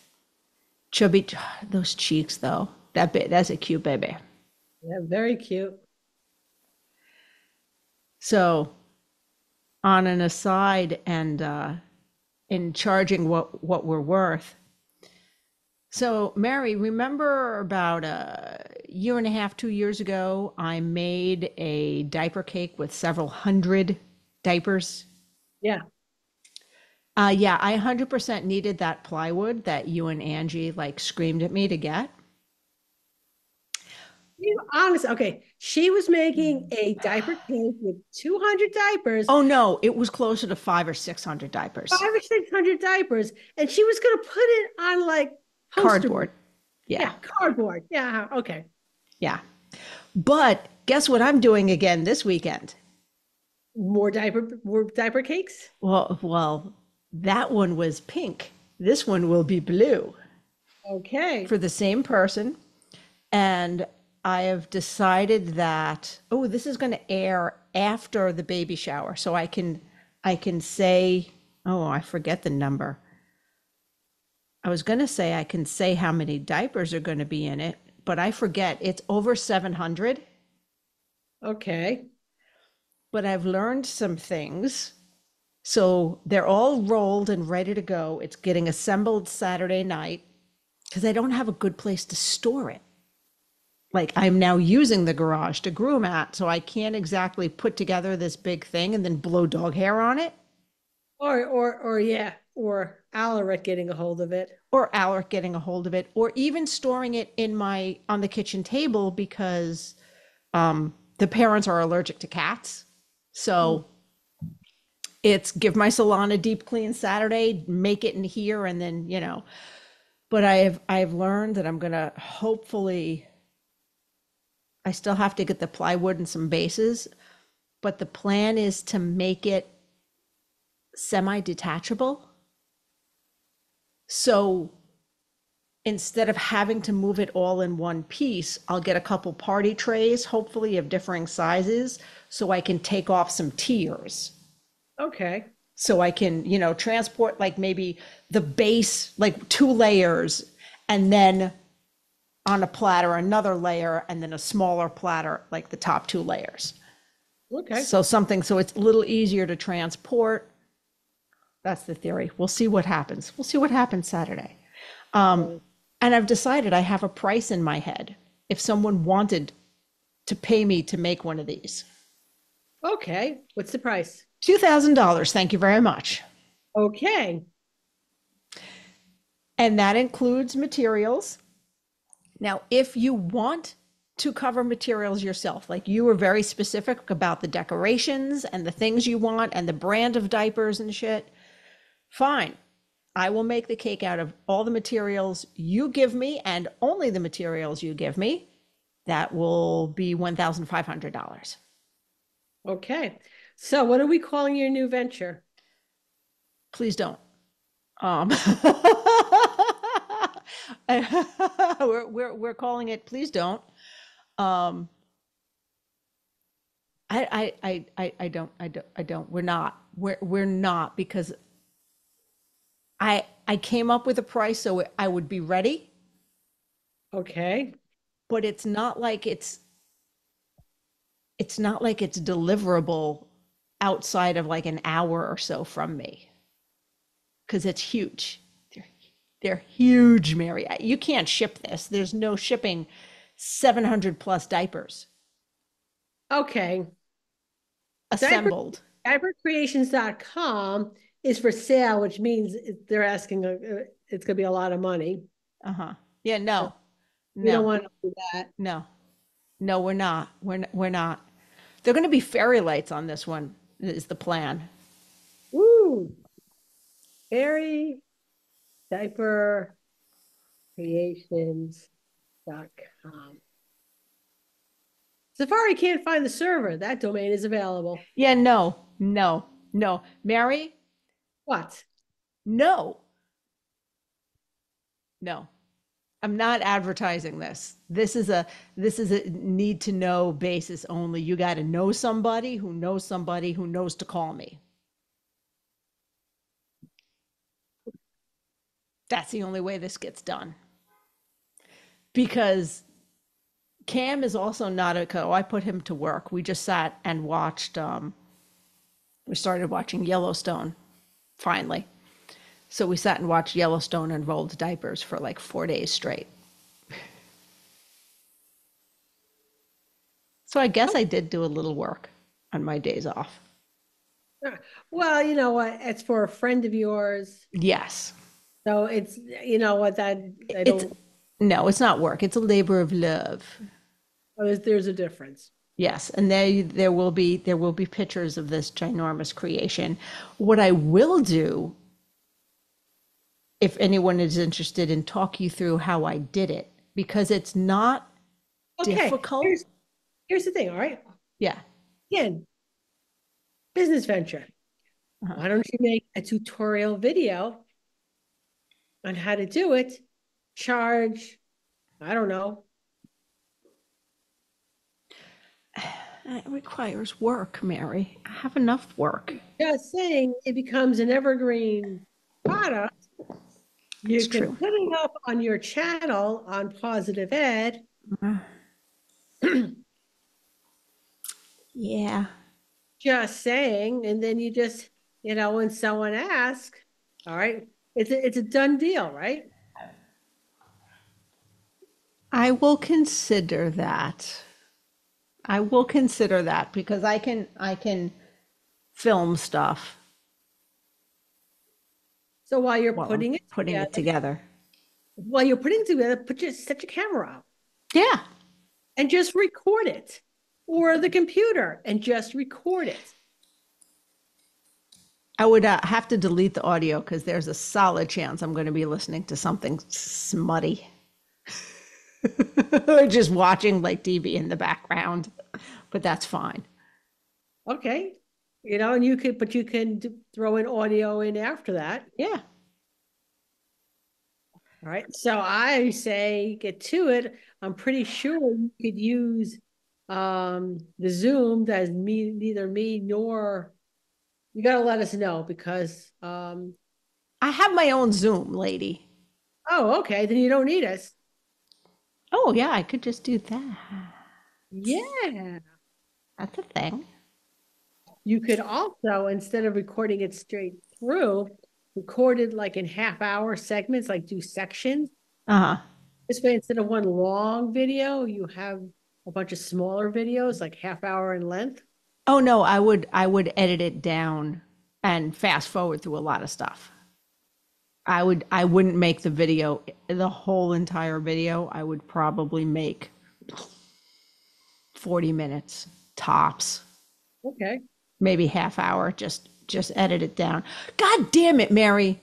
chubby, those cheeks though. That's a cute baby. Yeah, very cute. So on an aside and in charging what we're worth. So Mary, remember about a year and a half, 2 years ago, I made a diaper cake with several hundred diapers. Yeah. Yeah, I 100% needed that plywood that you and Angie like screamed at me to get. Honest, okay. She was making a diaper cake with 200 diapers, Oh no, it was closer to 500 or 600 diapers. 500 or 600 diapers, and she was going to put it on like poster board. Cardboard. Yeah, Yeah, cardboard. Yeah, okay. yeah. But guess what I'm doing again this weekend? More diaper cakes. Well, that one was pink. This one will be blue Okay. for the same person. And I have decided that, oh, this is going to air after the baby shower. So I can say, oh, I forget the number. I was going to say I can say how many diapers are going to be in it, but I forget. It's over 700. Okay. But I've learned some things. So they're all rolled and ready to go. It's getting assembled Saturday night because I don't have a good place to store it. Like I'm now using the garage to groom at, so I can't exactly put together this big thing and then blow dog hair on it. Or yeah, or Alaric getting a hold of it. Or Alec getting a hold of it, or even storing it on the kitchen table because the parents are allergic to cats. So it's give my salon a deep clean Saturday, make it in here, and then. But I've learned that I'm gonna hopefully. I still have to get the plywood and some bases, but the plan is to make it semi-detachable. So instead of having to move it all in one piece, I'll get a couple party trays, hopefully of differing sizes, so I can take off some tiers. Okay. So I can, transport like maybe the base, like 2 layers, and then on a platter, another layer, and then a smaller platter, like the top 2 layers. Okay. So it's a little easier to transport. That's the theory. We'll see what happens. We'll see what happens Saturday. And I've decided I have a price in my head if someone wanted to pay me to make one of these. Okay. What's the price? $2,000. Thank you very much. Okay. And that includes materials. Now, if you want to cover materials yourself, like you were very specific about the decorations and the things you want and the brand of diapers and shit, fine. I will make the cake out of all the materials you give me and only the materials you give me. That will be $1,500. Okay. So what are we calling your new venture? Please don't. We're calling it please don't. I don't. We're not because I came up with a price so I would be ready, Okay. but it's not like it's deliverable outside of like an hour or so from me because it's huge. They're huge, Mary. You can't ship this. There's no shipping 700 plus diapers Okay. Diaper, assembled. diapercreations.com is for sale, which means they're asking, it's going to be a lot of money. Uh-huh. Yeah, So no, we don't no, want to do that. no, no, we're not. We're not. They're going to be fairy lights on this one, is the plan. Woo! Very diapercreations.com. Safari can't find the server. That domain is available. Yeah, no, no, no. Mary, What? no, no. I'm not advertising this. This is a need to know basis only. You got to know somebody who knows somebody who knows to call me. That's the only way this gets done. Because Cam is also not a co. I put him to work. We just sat and watched we started watching Yellowstone finally. So we sat and watched Yellowstone and rolled diapers for like 4 days straight. So I guess I did do a little work on my days off. Well, you know what? It's for a friend of yours. Yes. So it's, you know what, that I It's don't, no, it's not work. It's a labor of love. there's a difference. Yes, and there will be pictures of this ginormous creation. What I will do, if anyone is interested in talk you through how I did it, because it's not Okay, difficult. here's the thing, all right? Yeah. Again, business venture. Uh-huh. Why don't you make a tutorial video on how to do it? Charge, I don't know. It requires work, Mary. I have enough work. Just saying it becomes an evergreen product. You It's can true. put it up on your channel on Positive Ed. Yeah. Just saying, and then you just, you know, when someone asks, all right, it's a done deal, right? I will consider that. I will consider that because I can film stuff So while you're while I'm putting it putting it together, together. set your camera up Yeah. and just record it, or the computer and just record it. I would have to delete the audio because there's a solid chance I'm going to be listening to something smutty. Or just watching like TV in the background, but that's fine. Okay, you know, and you can throw in audio in after that. Yeah. All right, so I say get to it. I'm pretty sure you could use the Zoom that is neither me nor you got to let us know because I have my own Zoom, lady. oh, okay, then you don't need us. Oh, yeah, I could just do that. Yeah. That's a thing. You could also, instead of recording it straight through, record it like in half-hour segments, like do sections. Uh-huh. This way, instead of one long video, you have a bunch of smaller videos, like half-hour in length. Oh no, I would edit it down and fast forward through a lot of stuff. I wouldn't make the whole entire video. I would probably make 40 minutes tops, Okay. maybe half hour, just edit it down. God damn it, Mary.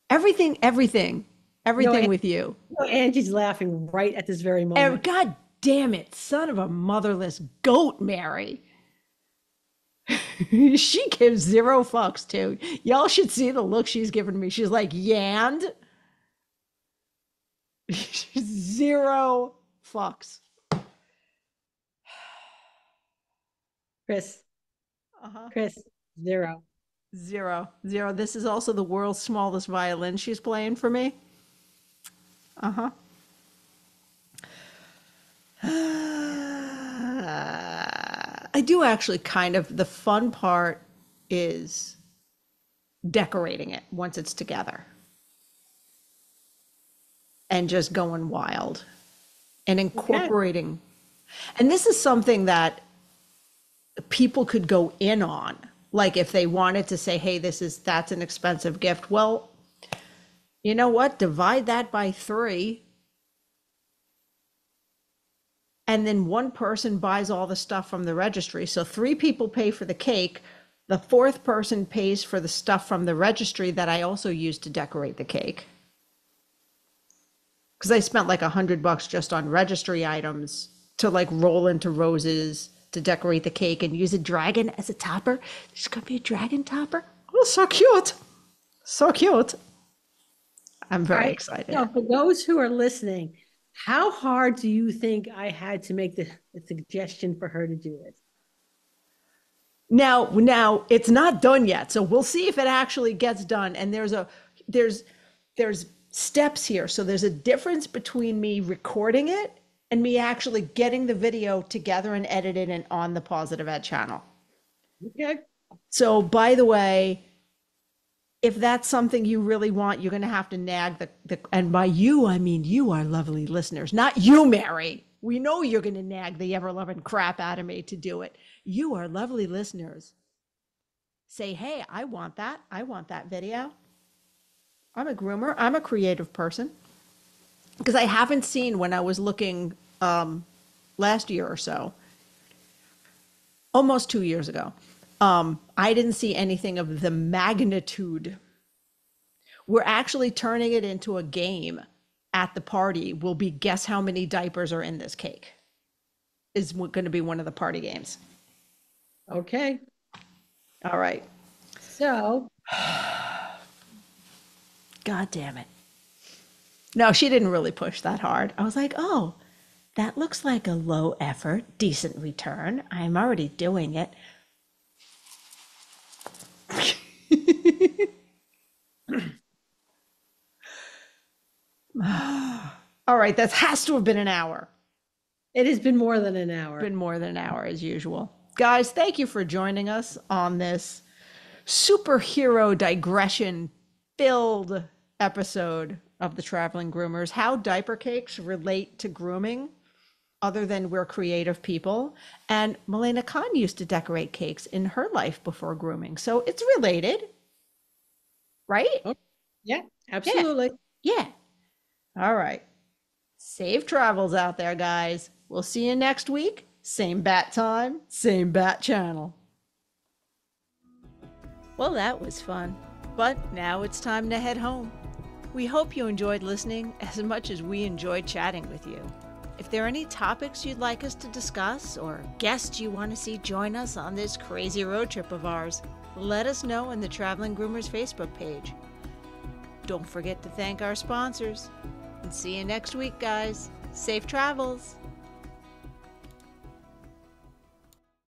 Everything No, with you. no, Angie's laughing right at this very moment. God damn it, son of a motherless goat, Mary. She gives zero fucks too. Y'all should see the look she's giving me. She's like, Yand. Zero fucks. Chris, Uh-huh. Chris, zero. Zero. Zero. This is also the world's smallest violin she's playing for me. Uh-huh. I do actually kind of, the fun part is decorating it once it's together and just going wild and incorporating. Okay. And this is something that people could go in on. Like if they wanted to say, hey, that's an expensive gift. Well, you know what? Divide that by 3. And then one person buys all the stuff from the registry. So 3 people pay for the cake. The 4th person pays for the stuff from the registry that I also use to decorate the cake. Because I spent like $100 just on registry items to like roll into roses to decorate the cake and use a dragon as a topper. There's going to be a dragon topper. Oh, so cute. So cute. I'm very excited. So for those who are listening, how hard do you think I had to make the suggestion for her to do this? Now it's not done yet. So we'll see if it actually gets done. And there's steps here. So there's a difference between me recording it and me actually getting the video together and edited and on the Positive Ed channel. Okay. So by the way, if that's something you really want, you're going to have to nag and by you, I mean you, our lovely listeners, not you, Mary. We know you're going to nag the ever-loving crap out of me to do it. You, our lovely listeners, say, hey, I want that. I want that video. I'm a groomer. I'm a creative person. Because I haven't seen, when I was looking last year or so, almost 2 years ago, I didn't see anything of the magnitude. We're actually turning it into a game at the party. Will be guess how many diapers are in this cake. Is going to be one of the party games. Okay. All right. So. God damn it. No, she didn't really push that hard. I was like, oh, that looks like a low effort, decent return. I'm already doing it. All right, that has to have been an hour. It has been more than an hour. Been more than an hour as usual. Guys, thank you for joining us on this superhero digression filled episode of the Traveling Groomers, how diaper cakes relate to grooming other than we're creative people. And Milena Khan used to decorate cakes in her life before grooming. So it's related, right? Oh, yeah, absolutely. Yeah. All right. Safe travels out there, guys. We'll see you next week. Same bat time, same bat channel. Well, that was fun. But now it's time to head home. We hope you enjoyed listening as much as we enjoyed chatting with you. If there are any topics you'd like us to discuss or guests you want to see join us on this crazy road trip of ours, let us know in the Traveling Groomers Facebook page. Don't forget to thank our sponsors. And see you next week, guys. Safe travels.